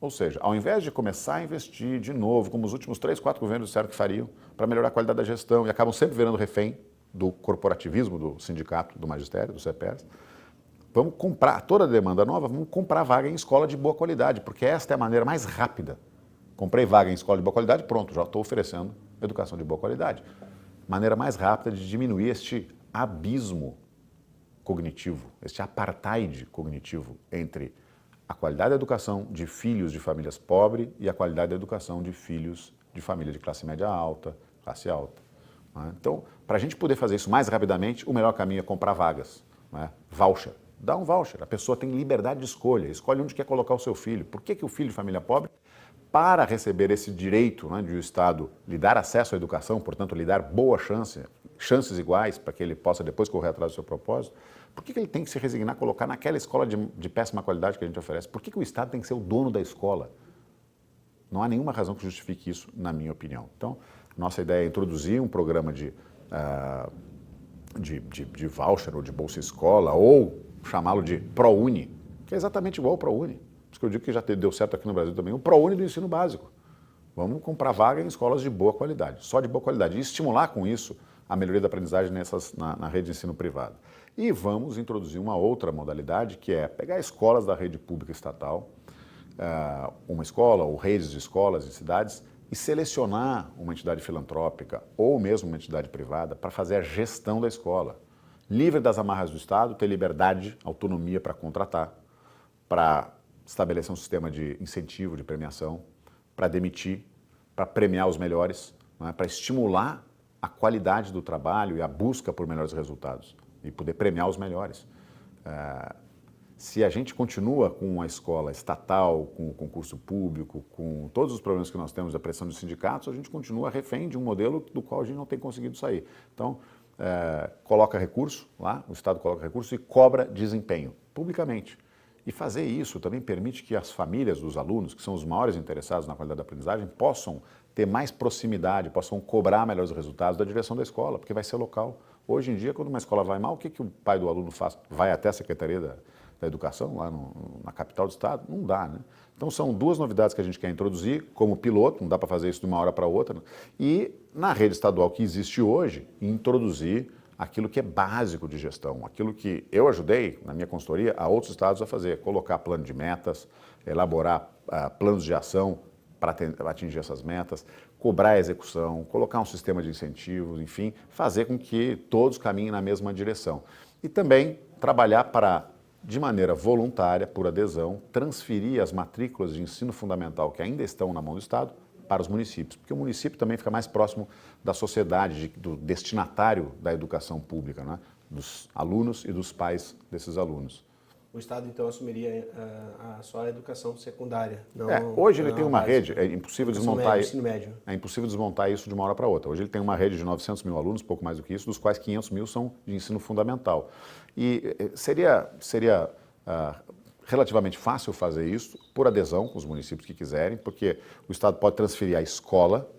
Ou seja, ao invés de começar a investir de novo, como os últimos 3, 4 governos disseram que fariam, para melhorar a qualidade da gestão e acabam sempre virando refém do corporativismo do sindicato, do magistério, do CEPERS, vamos comprar toda a demanda nova, vamos comprar vaga em escola de boa qualidade, porque esta é a maneira mais rápida. Comprei vaga em escola de boa qualidade, pronto, já estou oferecendo educação de boa qualidade. Maneira mais rápida de diminuir este abismo cognitivo, este apartheid cognitivo entre a qualidade da educação de filhos de famílias pobres e a qualidade da educação de filhos de família de classe média alta, classe alta. Né? Então, para a gente poder fazer isso mais rapidamente, o melhor caminho é comprar vagas, né? Voucher. Dá um voucher, a pessoa tem liberdade de escolha, escolhe onde quer colocar o seu filho. Por que o filho de família pobre, para receber esse direito, né, de o Estado lhe dar acesso à educação, portanto, lhe dar boa chances iguais para que ele possa depois correr atrás do seu propósito, por que ele tem que se resignar a colocar naquela escola de péssima qualidade que a gente oferece? Por que o Estado tem que ser o dono da escola? Não há nenhuma razão que justifique isso, na minha opinião. Então, nossa ideia é introduzir um programa de voucher ou de Bolsa Escola, ou chamá-lo de ProUni, que é exatamente igual ao ProUni. Por isso que eu digo que já deu certo aqui no Brasil também, o ProUni do ensino básico. Vamos comprar vaga em escolas de boa qualidade, só de boa qualidade, e estimular com isso a melhoria da aprendizagem na rede de ensino privado. E vamos introduzir uma outra modalidade, que é pegar escolas da rede pública estatal, uma escola ou redes de escolas em cidades, e selecionar uma entidade filantrópica ou mesmo uma entidade privada para fazer a gestão da escola. Livre das amarras do Estado, ter liberdade, autonomia para contratar, para estabelecer um sistema de incentivo, de premiação, para demitir, para premiar os melhores, né, para estimular a qualidade do trabalho e a busca por melhores resultados e poder premiar os melhores. Se a gente continua com uma escola estatal, com o concurso público, com todos os problemas que nós temos da pressão dos sindicatos, a gente continua refém de um modelo do qual a gente não tem conseguido sair. Então, coloca recurso lá, o Estado coloca recurso e cobra desempenho, publicamente. E fazer isso também permite que as famílias dos alunos, que são os maiores interessados na qualidade da aprendizagem, possam ter mais proximidade, possam cobrar melhores resultados da direção da escola, porque vai ser local. Hoje em dia, quando uma escola vai mal, o que o pai do aluno faz? Vai até a Secretaria da Educação, lá na capital do estado? Não dá, né? Então são duas novidades que a gente quer introduzir como piloto, não dá para fazer isso de uma hora para outra, né? E na rede estadual que existe hoje, introduzir aquilo que é básico de gestão, aquilo que eu ajudei, na minha consultoria, a outros estados a fazer, colocar plano de metas, elaborar planos de ação para atingir essas metas, cobrar a execução, colocar um sistema de incentivos, enfim, fazer com que todos caminhem na mesma direção. E também trabalhar para, de maneira voluntária, por adesão, transferir as matrículas de ensino fundamental que ainda estão na mão do Estado para os municípios, porque o município também fica mais próximo da sociedade, do destinatário da educação pública, né? Dos alunos e dos pais desses alunos. O Estado, então, assumiria só a educação secundária? Não, hoje ele tem uma rede, é impossível desmontar, ensino médio. É impossível desmontar isso de uma hora para outra. Hoje ele tem uma rede de 900 mil alunos, pouco mais do que isso, dos quais 500 mil são de ensino fundamental. E seria relativamente fácil fazer isso por adesão com os municípios que quiserem, porque o Estado pode transferir a escola,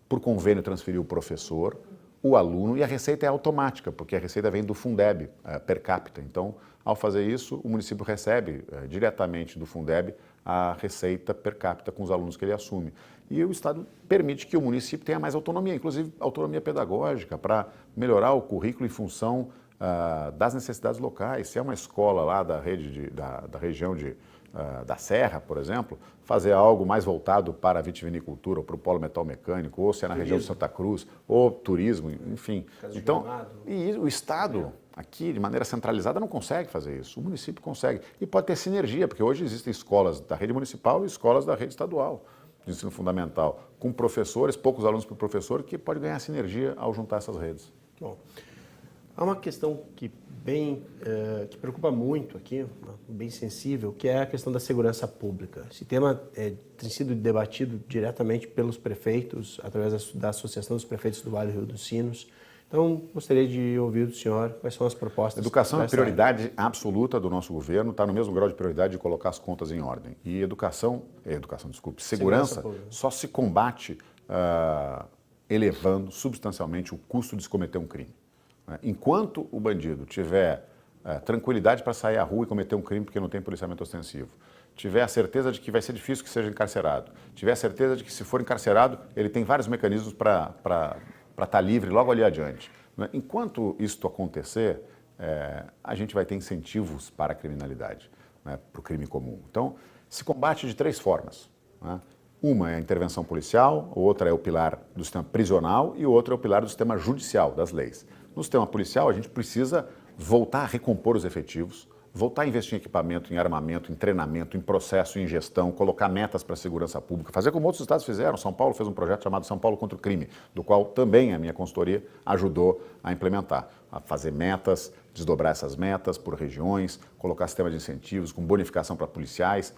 por convênio transferir o professor, o aluno, e a receita é automática, porque a receita vem do Fundeb, per capita. Então, ao fazer isso, o município recebe diretamente do Fundeb a receita per capita com os alunos que ele assume. E o Estado permite que o município tenha mais autonomia, inclusive autonomia pedagógica, para melhorar o currículo em função das necessidades locais. Se é uma escola lá da região da Serra, por exemplo, fazer algo mais voltado para a vitivinicultura ou para o polo metal mecânico, ou se é na região de Santa Cruz, ou turismo, enfim. Então, e o Estado, aqui, de maneira centralizada, não consegue fazer isso. O município consegue. E pode ter sinergia, porque hoje existem escolas da rede municipal e escolas da rede estadual de ensino fundamental, com professores, poucos alunos por professor, que pode ganhar sinergia ao juntar essas redes. Bom, há uma questão que preocupa muito aqui, bem sensível, que é a questão da segurança pública. Esse tema tem sido debatido diretamente pelos prefeitos, através da Associação dos Prefeitos do Vale do Rio dos Sinos. Então, gostaria de ouvir do senhor quais são as propostas. Educação é prioridade absoluta do nosso governo, está no mesmo grau de prioridade de colocar as contas em ordem. E segurança só se combate elevando substancialmente o custo de se cometer um crime. Enquanto o bandido tiver tranquilidade para sair à rua e cometer um crime porque não tem policiamento ostensivo, tiver a certeza de que vai ser difícil que seja encarcerado, tiver a certeza de que, se for encarcerado, ele tem vários mecanismos para estar livre logo ali adiante. Enquanto isso acontecer, a gente vai ter incentivos para a criminalidade, para o crime comum. Então, se combate de três formas. Uma é a intervenção policial, outra é o pilar do sistema prisional e outra é o pilar do sistema judicial, das leis. No sistema policial, a gente precisa voltar a recompor os efetivos, voltar a investir em equipamento, em armamento, em treinamento, em processo, em gestão, colocar metas para a segurança pública, fazer como outros estados fizeram. São Paulo fez um projeto chamado São Paulo contra o Crime, do qual também a minha consultoria ajudou a implementar, a fazer metas, desdobrar essas metas por regiões, colocar sistema de incentivos com bonificação para policiais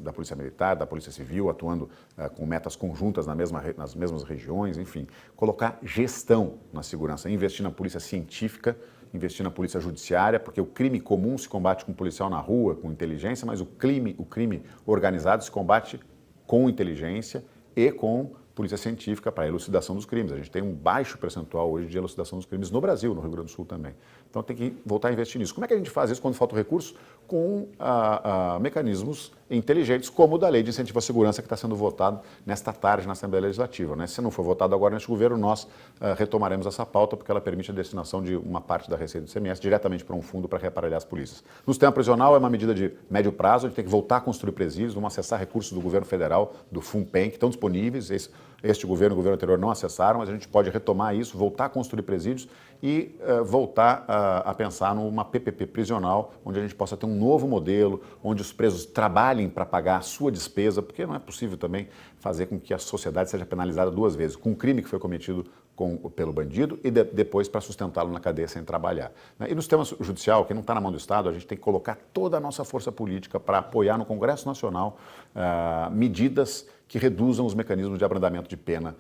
da Polícia Militar, da Polícia Civil, atuando com metas conjuntas nas mesmas regiões, enfim, colocar gestão na segurança, investir na polícia científica, investir na polícia judiciária, porque o crime comum se combate com policial na rua, com inteligência, mas o crime organizado se combate com inteligência e com polícia científica para a elucidação dos crimes. A gente tem um baixo percentual hoje de elucidação dos crimes no Brasil, no Rio Grande do Sul também. Então tem que voltar a investir nisso. Como é que a gente faz isso quando falta recurso? Com mecanismos inteligentes, como o da Lei de Incentivo à Segurança, que está sendo votado nesta tarde na Assembleia Legislativa, né? Se não for votado agora neste governo, nós retomaremos essa pauta, porque ela permite a destinação de uma parte da receita do ICMS diretamente para um fundo para reaparelhar as polícias. No sistema prisional é uma medida de médio prazo, a gente tem que voltar a construir presídios, vamos acessar recursos do governo federal, do FUNPEN, que estão disponíveis. Este governo e o governo anterior não acessaram, mas a gente pode retomar isso, voltar a construir presídios e voltar a pensar numa PPP prisional, onde a gente possa ter um novo modelo, onde os presos trabalhem para pagar a sua despesa, porque não é possível também fazer com que a sociedade seja penalizada duas vezes, com um crime que foi cometido pelo bandido e depois para sustentá-lo na cadeia sem trabalhar. E no sistema judicial, que não está na mão do Estado, a gente tem que colocar toda a nossa força política para apoiar no Congresso Nacional medidas que reduzam os mecanismos de abrandamento de pena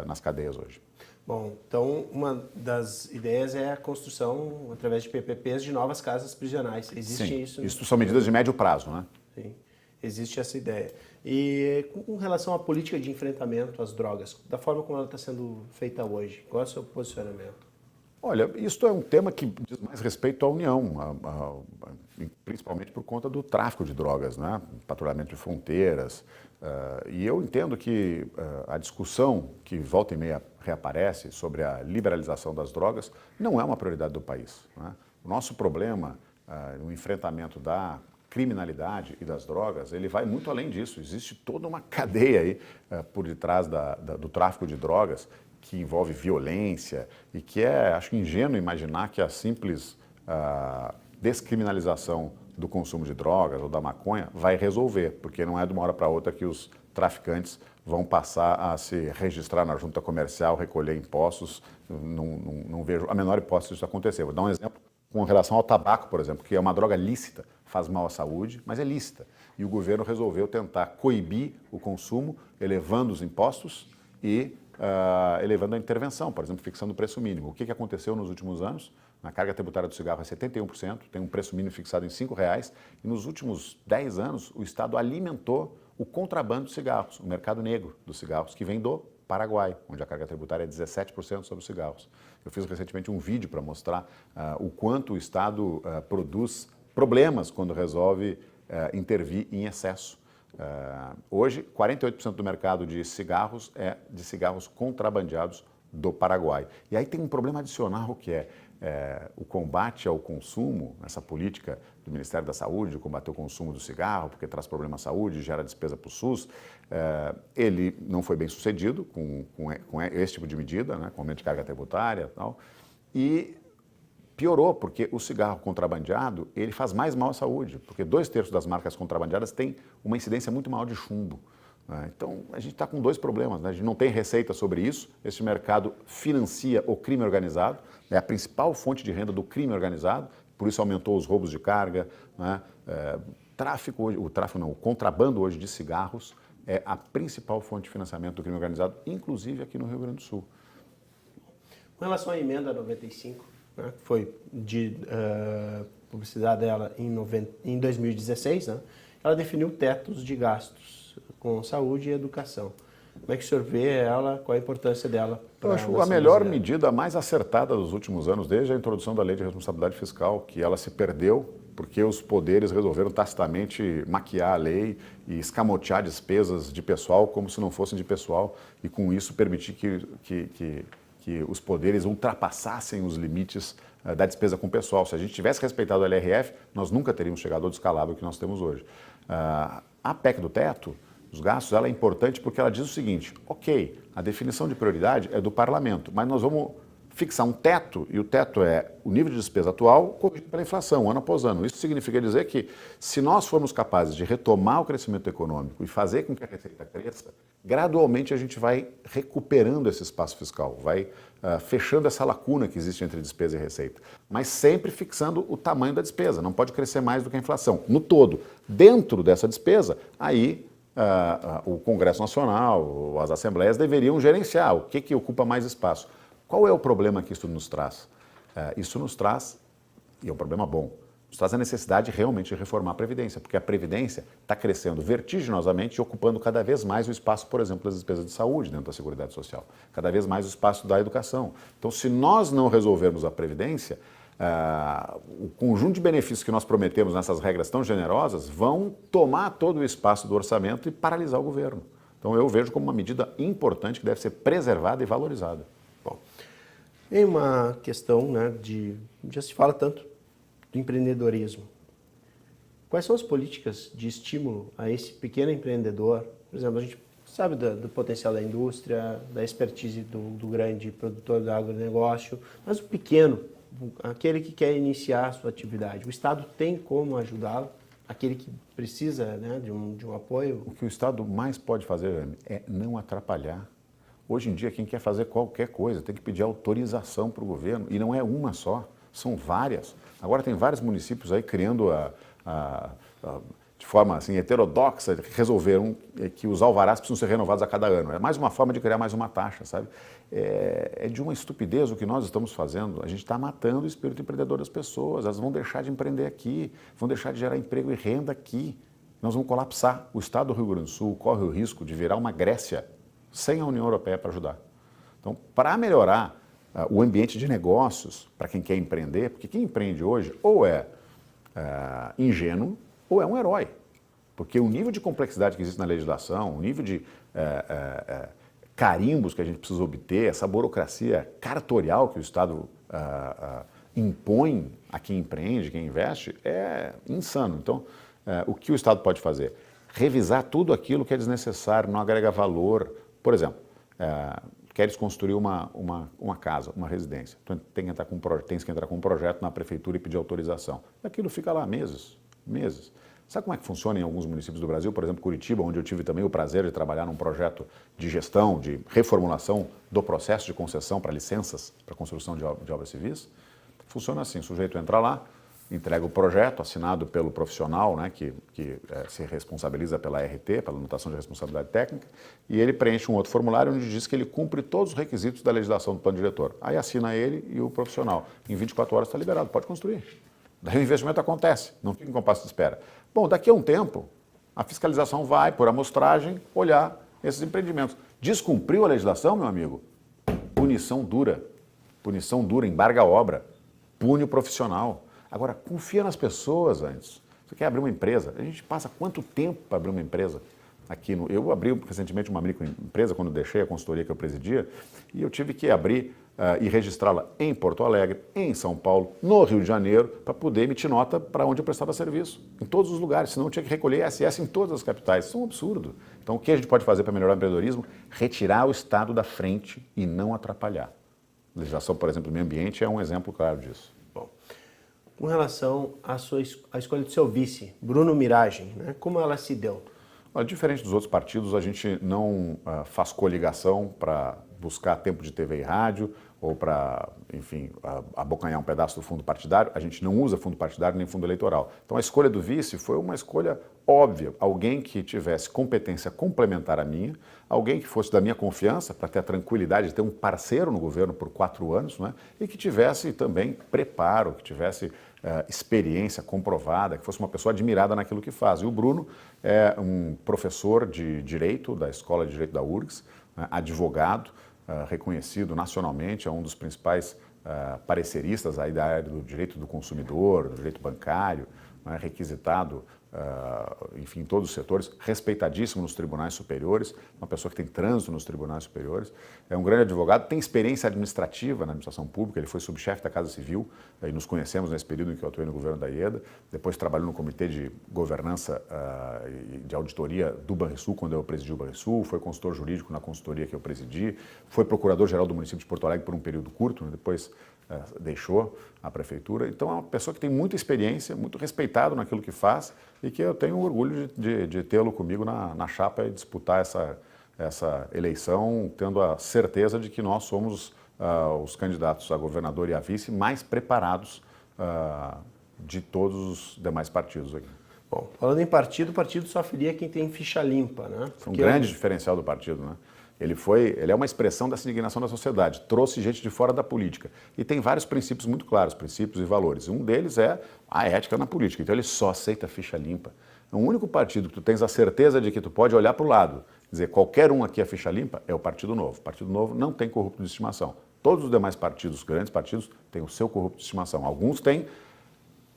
nas cadeias hoje. Bom, então uma das ideias é a construção, através de PPPs, de novas casas prisionais. Existe Sim, isso? Isso são medidas de médio prazo, né? Sim, existe essa ideia. E com relação à política de enfrentamento às drogas, da forma como ela está sendo feita hoje, qual é o seu posicionamento? Olha, isso é um tema que diz mais respeito à União, principalmente por conta do tráfico de drogas, né? Patrulhamento de fronteiras. E eu entendo que a discussão que volta e meia reaparece sobre a liberalização das drogas não é uma prioridade do país, né? O nosso problema no enfrentamento da criminalidade e das drogas, ele vai muito além disso. Existe toda uma cadeia aí por detrás do tráfico de drogas que envolve violência e que acho ingênuo imaginar que a simples descriminalização do consumo de drogas ou da maconha vai resolver, porque não é de uma hora para outra que os traficantes vão passar a se registrar na junta comercial, recolher impostos. Não vejo a menor hipótese disso acontecer. Vou dar um exemplo com relação ao tabaco, por exemplo, que é uma droga lícita, faz mal à saúde, mas é lícita. E o governo resolveu tentar coibir o consumo, elevando os impostos e elevando a intervenção, por exemplo, fixando o preço mínimo. O que aconteceu nos últimos anos? A carga tributária do cigarro é 71%, tem um preço mínimo fixado em R$ 5,00, e nos últimos 10 anos o Estado alimentou o contrabando de cigarros, o mercado negro dos cigarros, que vem do Paraguai, onde a carga tributária é 17% sobre os cigarros. Eu fiz recentemente um vídeo para mostrar o quanto o Estado produz problemas quando resolve intervir em excesso. Hoje, 48% do mercado de cigarros é de cigarros contrabandeados do Paraguai. E aí tem um problema adicional que é o combate ao consumo, essa política do Ministério da Saúde de combater o consumo do cigarro, porque traz problema à saúde, gera despesa para o SUS. Ele não foi bem sucedido com esse tipo de medida, né, com aumento de carga tributária e tal, e piorou, porque o cigarro contrabandeado, ele faz mais mal à saúde, porque 2/3 das marcas contrabandeadas têm uma incidência muito maior de chumbo. Então, a gente está com dois problemas, né? A gente não tem receita sobre isso, esse mercado financia o crime organizado, é a principal fonte de renda do crime organizado, por isso aumentou os roubos de carga, né? O contrabando hoje de cigarros é a principal fonte de financiamento do crime organizado, inclusive aqui no Rio Grande do Sul. Com relação à emenda 95, né, que foi de publicidade dela em 2016, né, ela definiu tetos de gastos com saúde e educação. Como é que o senhor vê ela, qual a importância dela? Eu acho a melhor medida, mais acertada dos últimos anos, desde a introdução da Lei de Responsabilidade Fiscal, que ela se perdeu porque os poderes resolveram tacitamente maquiar a lei e escamotear despesas de pessoal como se não fossem de pessoal e com isso permitir que os poderes ultrapassassem os limites da despesa com o pessoal. Se a gente tivesse respeitado a LRF, nós nunca teríamos chegado ao descalabro que nós temos hoje. A PEC do teto, os gastos, ela é importante porque ela diz o seguinte: ok, a definição de prioridade é do parlamento, mas nós vamos fixar um teto, e o teto é o nível de despesa atual corrigido pela inflação, ano após ano. Isso significa dizer que, se nós formos capazes de retomar o crescimento econômico e fazer com que a receita cresça, gradualmente a gente vai recuperando esse espaço fiscal, vai fechando essa lacuna que existe entre despesa e receita, mas sempre fixando o tamanho da despesa, não pode crescer mais do que a inflação. No todo, dentro dessa despesa, aí o Congresso Nacional, as assembleias deveriam gerenciar o que ocupa mais espaço. Qual é o problema que isso nos traz? Isso nos traz, e é um problema bom, Nos traz a necessidade realmente de reformar a Previdência, porque a Previdência está crescendo vertiginosamente e ocupando cada vez mais o espaço, por exemplo, das despesas de saúde dentro da Seguridade Social, cada vez mais o espaço da educação. Então, se nós não resolvermos a Previdência, o conjunto de benefícios que nós prometemos nessas regras tão generosas vão tomar todo o espaço do orçamento e paralisar o governo. Então, eu vejo como uma medida importante que deve ser preservada e valorizada. Bom, tem uma questão, né, já se fala tanto do empreendedorismo. Quais são as políticas de estímulo a esse pequeno empreendedor? Por exemplo, a gente sabe do potencial da indústria, da expertise do grande produtor do agronegócio, mas o pequeno, aquele que quer iniciar a sua atividade, o Estado tem como ajudá-lo? Aquele que precisa, né, de um apoio? O que o Estado mais pode fazer é não atrapalhar. Hoje em dia, quem quer fazer qualquer coisa tem que pedir autorização para o governo, e não é uma só, são várias. Agora tem vários municípios aí criando de forma assim, heterodoxa, resolveram que os alvarás precisam ser renovados a cada ano. É mais uma forma de criar mais uma taxa, sabe? É de uma estupidez o que nós estamos fazendo. A gente está matando o espírito empreendedor das pessoas. Elas vão deixar de empreender aqui, vão deixar de gerar emprego e renda aqui. Nós vamos colapsar. O Estado do Rio Grande do Sul corre o risco de virar uma Grécia sem a União Europeia para ajudar. Então, para melhorar o ambiente de negócios para quem quer empreender, porque quem empreende hoje ou é ingênuo ou é um herói. Porque o nível de complexidade que existe na legislação, o nível de carimbos que a gente precisa obter, essa burocracia cartorial que o Estado impõe a quem empreende, quem investe, é insano. Então, o que o Estado pode fazer? Revisar tudo aquilo que é desnecessário, não agrega valor. Por exemplo, queres construir uma casa, uma residência. Então, tens que entrar com um projeto na prefeitura e pedir autorização. E aquilo fica lá meses. Sabe como é que funciona em alguns municípios do Brasil? Por exemplo, Curitiba, onde eu tive também o prazer de trabalhar num projeto de gestão, de reformulação do processo de concessão para licenças para construção de obras civis. Funciona assim, o sujeito entra lá, entrega o projeto assinado pelo profissional, né, que se responsabiliza pela RT, pela anotação de responsabilidade técnica, e ele preenche um outro formulário onde diz que ele cumpre todos os requisitos da legislação do plano diretor. Aí assina ele e o profissional. Em 24 horas está liberado, pode construir. Daí o investimento acontece, não fica em compasso de espera. Bom, daqui a um tempo, a fiscalização vai, por amostragem, olhar esses empreendimentos. Descumpriu a legislação, meu amigo? Punição dura, embarga a obra, pune o profissional. Agora, confia nas pessoas antes. Você quer abrir uma empresa? A gente passa quanto tempo para abrir uma empresa? Eu abri recentemente uma microempresa quando deixei a consultoria que eu presidia e eu tive que abrir e registrá-la em Porto Alegre, em São Paulo, no Rio de Janeiro, para poder emitir nota para onde eu prestava serviço. Em todos os lugares, senão eu tinha que recolher ISS em todas as capitais. Isso é um absurdo. Então, o que a gente pode fazer para melhorar o empreendedorismo? Retirar o Estado da frente e não atrapalhar. A legislação, por exemplo, do meio ambiente é um exemplo claro disso. Bom, com relação à escolha do seu vice, Bruno Miragem, né? Como ela se deu? Olha, diferente dos outros partidos, a gente não faz coligação para buscar tempo de TV e rádio ou para, enfim, abocanhar um pedaço do fundo partidário. A gente não usa fundo partidário nem fundo eleitoral. Então, a escolha do vice foi uma escolha óbvia. Alguém que tivesse competência complementar à minha, alguém que fosse da minha confiança para ter a tranquilidade de ter um parceiro no governo por 4 anos, né? E que tivesse também preparo, que tivesse experiência comprovada, que fosse uma pessoa admirada naquilo que faz. E o Bruno é um professor de Direito da Escola de Direito da URGS, né? Advogado, reconhecido nacionalmente, é um dos principais pareceristas aí da área do direito do consumidor, do direito bancário, né? Requisitado, enfim, em todos os setores, respeitadíssimo nos tribunais superiores, uma pessoa que tem trânsito nos tribunais superiores, é um grande advogado, tem experiência administrativa na administração pública, ele foi subchefe da Casa Civil, e nos conhecemos nesse período em que eu atuei no governo da Ieda, depois trabalhou no Comitê de Governança e de Auditoria do Banrisul, quando eu presidi o Banrisul, foi consultor jurídico na consultoria que eu presidi, foi procurador-geral do município de Porto Alegre por um período curto, né, depois deixou a prefeitura. Então é uma pessoa que tem muita experiência, muito respeitado naquilo que faz e que eu tenho orgulho de tê-lo comigo na chapa e disputar essa eleição, tendo a certeza de que nós somos os candidatos a governador e a vice mais preparados de todos os demais partidos aqui. Bom, falando em partido, o partido só filia quem tem ficha limpa, né? É um grande diferencial do partido, né? Ele é uma expressão dessa indignação da sociedade, trouxe gente de fora da política. E tem vários princípios muito claros, princípios e valores. Um deles é a ética na política, então ele só aceita ficha limpa. O único partido que tu tens a certeza de que tu pode olhar para o lado, dizer qualquer um aqui é ficha limpa, é o Partido Novo. O Partido Novo não tem corrupto de estimação. Todos os demais partidos, grandes partidos, têm o seu corrupto de estimação. Alguns têm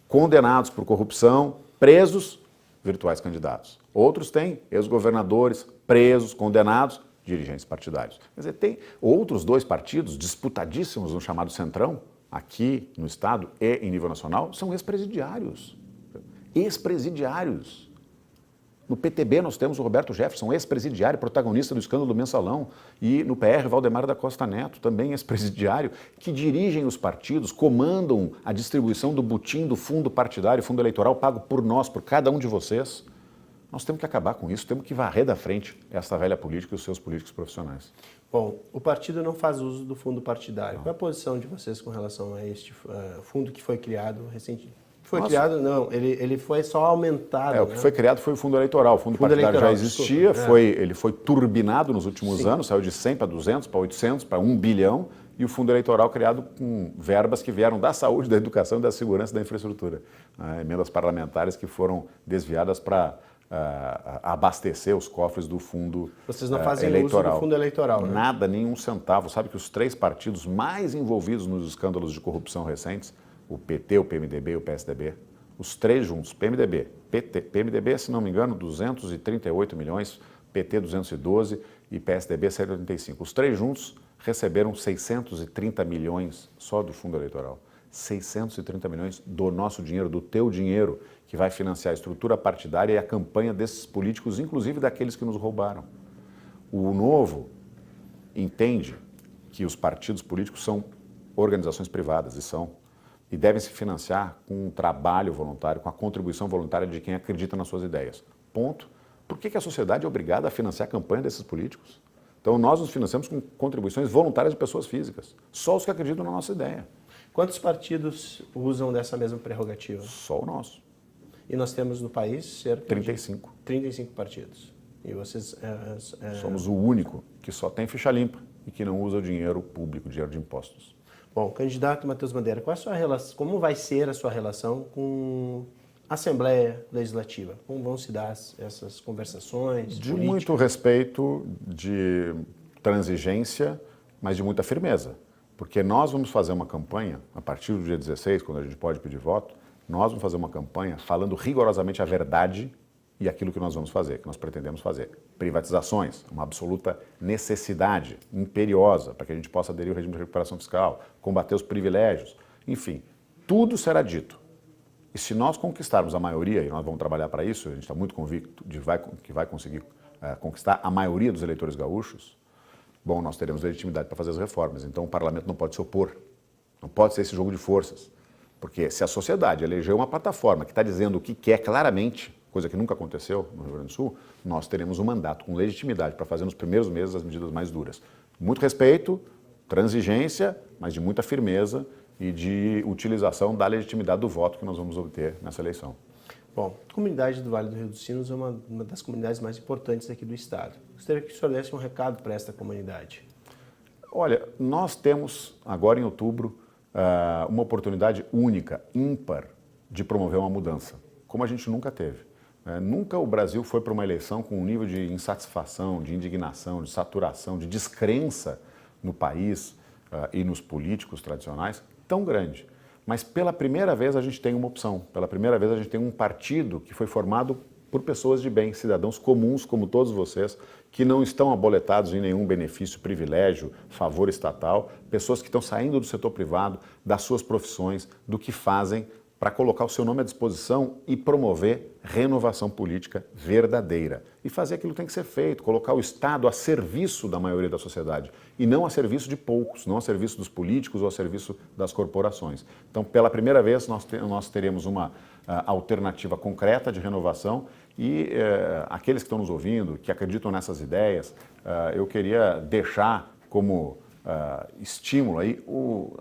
condenados por corrupção, presos, virtuais candidatos. Outros têm ex-governadores, presos, condenados, dirigentes partidários. Quer dizer, tem outros 2 partidos disputadíssimos no chamado Centrão, aqui no Estado e em nível nacional, são ex-presidiários. Ex-presidiários. No PTB nós temos o Roberto Jefferson, ex-presidiário, protagonista do escândalo do Mensalão. E no PR, Valdemar da Costa Neto, também ex-presidiário, que dirigem os partidos, comandam a distribuição do butim do fundo partidário, fundo eleitoral pago por nós, por cada um de vocês. Nós temos que acabar com isso, temos que varrer da frente essa velha política e os seus políticos profissionais. Bom, o partido não faz uso do fundo partidário. Qual é a posição de vocês com relação a este fundo que foi criado recentemente? Foi criado? Não, ele foi só aumentado. O que foi criado foi o fundo eleitoral. O fundo partidário já existia, ele foi turbinado nos últimos anos, saiu de 100 para 200, para 800, para 1 bilhão, e o fundo eleitoral criado com verbas que vieram da saúde, da educação, da segurança e da infraestrutura. Emendas parlamentares que foram desviadas para abastecer os cofres do fundo eleitoral. Vocês não fazem uso do fundo eleitoral, né? Nada, nenhum centavo. Sabe que os 3 partidos mais envolvidos nos escândalos de corrupção recentes, o PT, o PMDB e o PSDB, os 3 juntos, PMDB, se não me engano, 238 milhões, PT 212 e PSDB 185. Os 3 juntos receberam 630 milhões só do fundo eleitoral. 630 milhões do nosso dinheiro, do teu dinheiro, que vai financiar a estrutura partidária e a campanha desses políticos, inclusive daqueles que nos roubaram. O Novo entende que os partidos políticos são organizações privadas e devem se financiar com um trabalho voluntário, com a contribuição voluntária de quem acredita nas suas ideias. Ponto. Por que a sociedade é obrigada a financiar a campanha desses políticos? Então nós nos financiamos com contribuições voluntárias de pessoas físicas, só os que acreditam na nossa ideia. Quantos partidos usam dessa mesma prerrogativa? Só o nosso. E nós temos no país cerca 35. de 35 partidos. E vocês... Somos o único que só tem ficha limpa e que não usa o dinheiro público, dinheiro de impostos. Bom, candidato Matheus Bandeira, qual é a sua relação, como vai ser a sua relação com a Assembleia Legislativa? Como vão se dar essas conversações? De muito respeito, de transigência, mas de muita firmeza. Porque nós vamos fazer uma campanha, a partir do dia 16, quando a gente pode pedir voto, nós vamos fazer uma campanha falando rigorosamente a verdade e aquilo que nós vamos fazer, que nós pretendemos fazer. Privatizações, uma absoluta necessidade imperiosa para que a gente possa aderir ao regime de recuperação fiscal, combater os privilégios, enfim, tudo será dito. E se nós conquistarmos a maioria, e nós vamos trabalhar para isso, a gente está muito convicto de que vai conseguir conquistar a maioria dos eleitores gaúchos, bom, nós teremos legitimidade para fazer as reformas. Então o parlamento não pode se opor, não pode ser esse jogo de forças. Porque se a sociedade elegeu uma plataforma que está dizendo o que quer claramente, coisa que nunca aconteceu no Rio Grande do Sul, nós teremos um mandato com legitimidade para fazer nos primeiros meses as medidas mais duras. Muito respeito, transigência, mas de muita firmeza e de utilização da legitimidade do voto que nós vamos obter nessa eleição. Bom, a comunidade do Vale do Rio dos Sinos é uma das comunidades mais importantes aqui do Estado. Gostaria que o senhor desse um recado para esta comunidade. Olha, nós temos agora em outubro uma oportunidade única, ímpar, de promover uma mudança, como a gente nunca teve. Nunca o Brasil foi para uma eleição com um nível de insatisfação, de indignação, de saturação, de descrença no país e nos políticos tradicionais tão grande. Mas pela primeira vez a gente tem uma opção, pela primeira vez a gente tem um partido que foi formado por pessoas de bem, cidadãos comuns como todos vocês, que não estão aboletados em nenhum benefício, privilégio, favor estatal, pessoas que estão saindo do setor privado, das suas profissões, do que fazem para colocar o seu nome à disposição e promover renovação política verdadeira. E fazer aquilo que tem que ser feito, colocar o Estado a serviço da maioria da sociedade e não a serviço de poucos, não a serviço dos políticos ou a serviço das corporações. Então, pela primeira vez, nós teremos uma alternativa concreta de renovação e aqueles que estão nos ouvindo, que acreditam nessas ideias, eu queria deixar como estímulo aí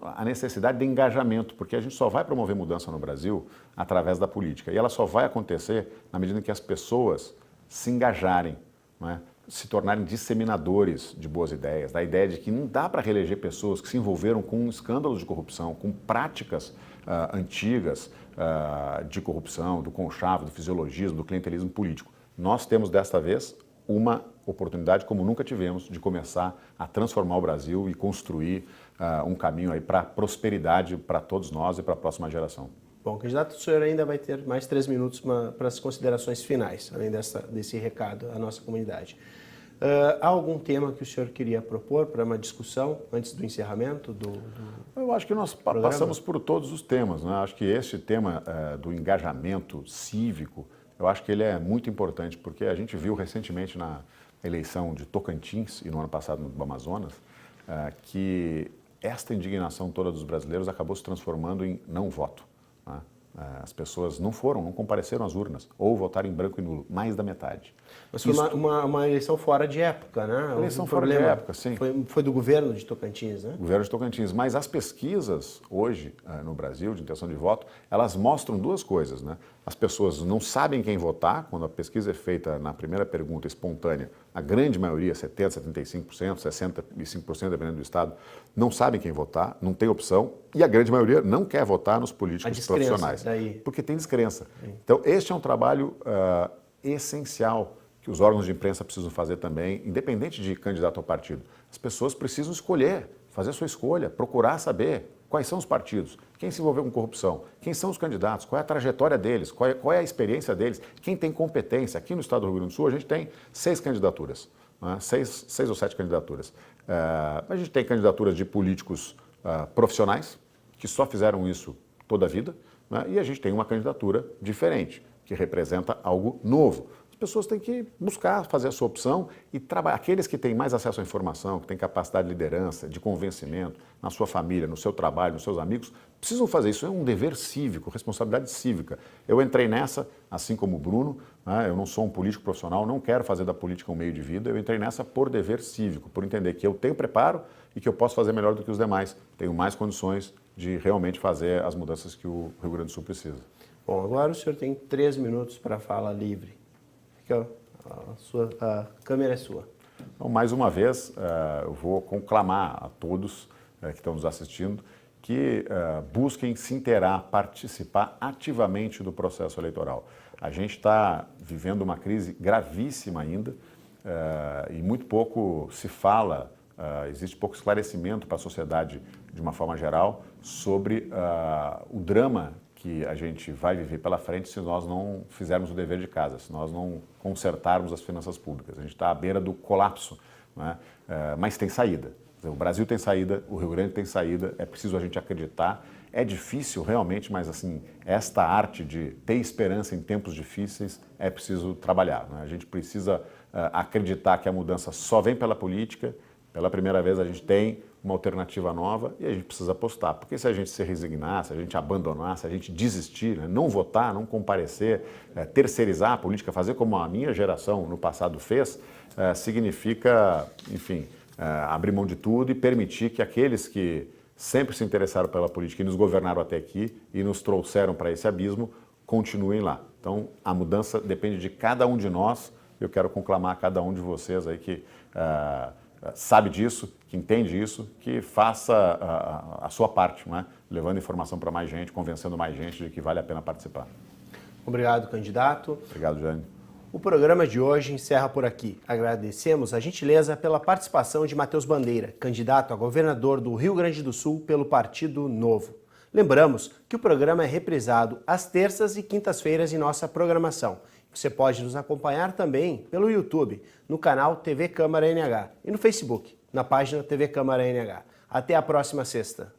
a necessidade de engajamento, porque a gente só vai promover mudança no Brasil através da política. E ela só vai acontecer na medida em que as pessoas se engajarem, não é? se tornarem disseminadores de boas ideias, da ideia de que não dá para reeleger pessoas que se envolveram com escândalos de corrupção, com práticas antigas de corrupção, do conchavo, do fisiologismo, do clientelismo político. Nós temos, desta vez, uma oportunidade como nunca tivemos de começar a transformar o Brasil e construir um caminho aí para a prosperidade para todos nós e para a próxima geração. Bom, candidato, o senhor ainda vai ter mais 3 minutos para as considerações finais, além desse recado à nossa comunidade. Há algum tema que o senhor queria propor para uma discussão antes do encerramento Eu acho que nós passamos por todos os temas, né? Acho que esse tema do engajamento cívico, eu acho que ele é muito importante, porque a gente viu recentemente na eleição de Tocantins e no ano passado no Amazonas, que esta indignação toda dos brasileiros acabou se transformando em não voto. Né? As pessoas não compareceram às urnas, ou votaram em branco e nulo, mais da metade. Mas foi uma eleição fora de época, né? Eleição fora de época, sim. Foi do governo de Tocantins, né? Governo de Tocantins. Mas as pesquisas hoje no Brasil de intenção de voto, elas mostram duas coisas, né? As pessoas não sabem quem votar, quando a pesquisa é feita na primeira pergunta espontânea, a grande maioria, 70%, 75%, 65%, dependendo do estado, não sabem quem votar, não tem opção, e a grande maioria não quer votar nos políticos profissionais. Daí. Porque tem descrença. Então, este é um trabalho essencial que os órgãos de imprensa precisam fazer também, independente de candidato ao partido. As pessoas precisam escolher, fazer a sua escolha, procurar saber quais são os partidos, quem se envolveu com corrupção, quem são os candidatos, qual é a trajetória deles, qual é a experiência deles, quem tem competência. Aqui no estado do Rio Grande do Sul a gente tem 6 candidaturas, né? 6 ou 7 candidaturas. A gente tem candidaturas de políticos profissionais, que só fizeram isso toda a vida, né? E a gente tem uma candidatura diferente, que representa algo novo. As pessoas têm que buscar fazer a sua opção e trabalhar. Aqueles que têm mais acesso à informação, que têm capacidade de liderança, de convencimento, na sua família, no seu trabalho, nos seus amigos, precisam fazer isso. É um dever cívico, responsabilidade cívica. Eu entrei nessa, assim como o Bruno, né? Eu não sou um político profissional, não quero fazer da política um meio de vida. Eu entrei nessa por dever cívico, por entender que eu tenho preparo e que eu posso fazer melhor do que os demais. Tenho mais condições de realmente fazer as mudanças que o Rio Grande do Sul precisa. Bom, agora o senhor tem 3 minutos para fala livre. A câmera é sua. Então, mais uma vez, eu vou conclamar a todos que estão nos assistindo que busquem se inteirar, participar ativamente do processo eleitoral. A gente está vivendo uma crise gravíssima ainda e muito pouco se fala, existe pouco esclarecimento para a sociedade de uma forma geral sobre o drama que a gente vai viver pela frente se nós não fizermos o dever de casa, se nós não consertarmos as finanças públicas. A gente está à beira do colapso, né? Mas tem saída. O Brasil tem saída, o Rio Grande tem saída, é preciso a gente acreditar. É difícil realmente, mas assim, esta arte de ter esperança em tempos difíceis é preciso trabalhar, né? A gente precisa acreditar que a mudança só vem pela política. Pela primeira vez a gente tem uma alternativa nova e a gente precisa apostar. Porque se a gente se resignar, se a gente abandonar, se a gente desistir, né, não votar, não comparecer, terceirizar a política, fazer como a minha geração no passado fez, significa, enfim, abrir mão de tudo e permitir que aqueles que sempre se interessaram pela política e nos governaram até aqui e nos trouxeram para esse abismo, continuem lá. Então, a mudança depende de cada um de nós. Eu quero conclamar a cada um de vocês aí que sabe disso, que entende isso, que faça a sua parte, né? Levando informação para mais gente, convencendo mais gente de que vale a pena participar. Obrigado, candidato. Obrigado, Jane. O programa de hoje encerra por aqui. Agradecemos a gentileza pela participação de Matheus Bandeira, candidato a governador do Rio Grande do Sul pelo Partido Novo. Lembramos que o programa é reprisado às terças e quintas-feiras em nossa programação. Você pode nos acompanhar também pelo YouTube, no canal TV Câmara NH e no Facebook, na página TV Câmara NH. Até a próxima sexta.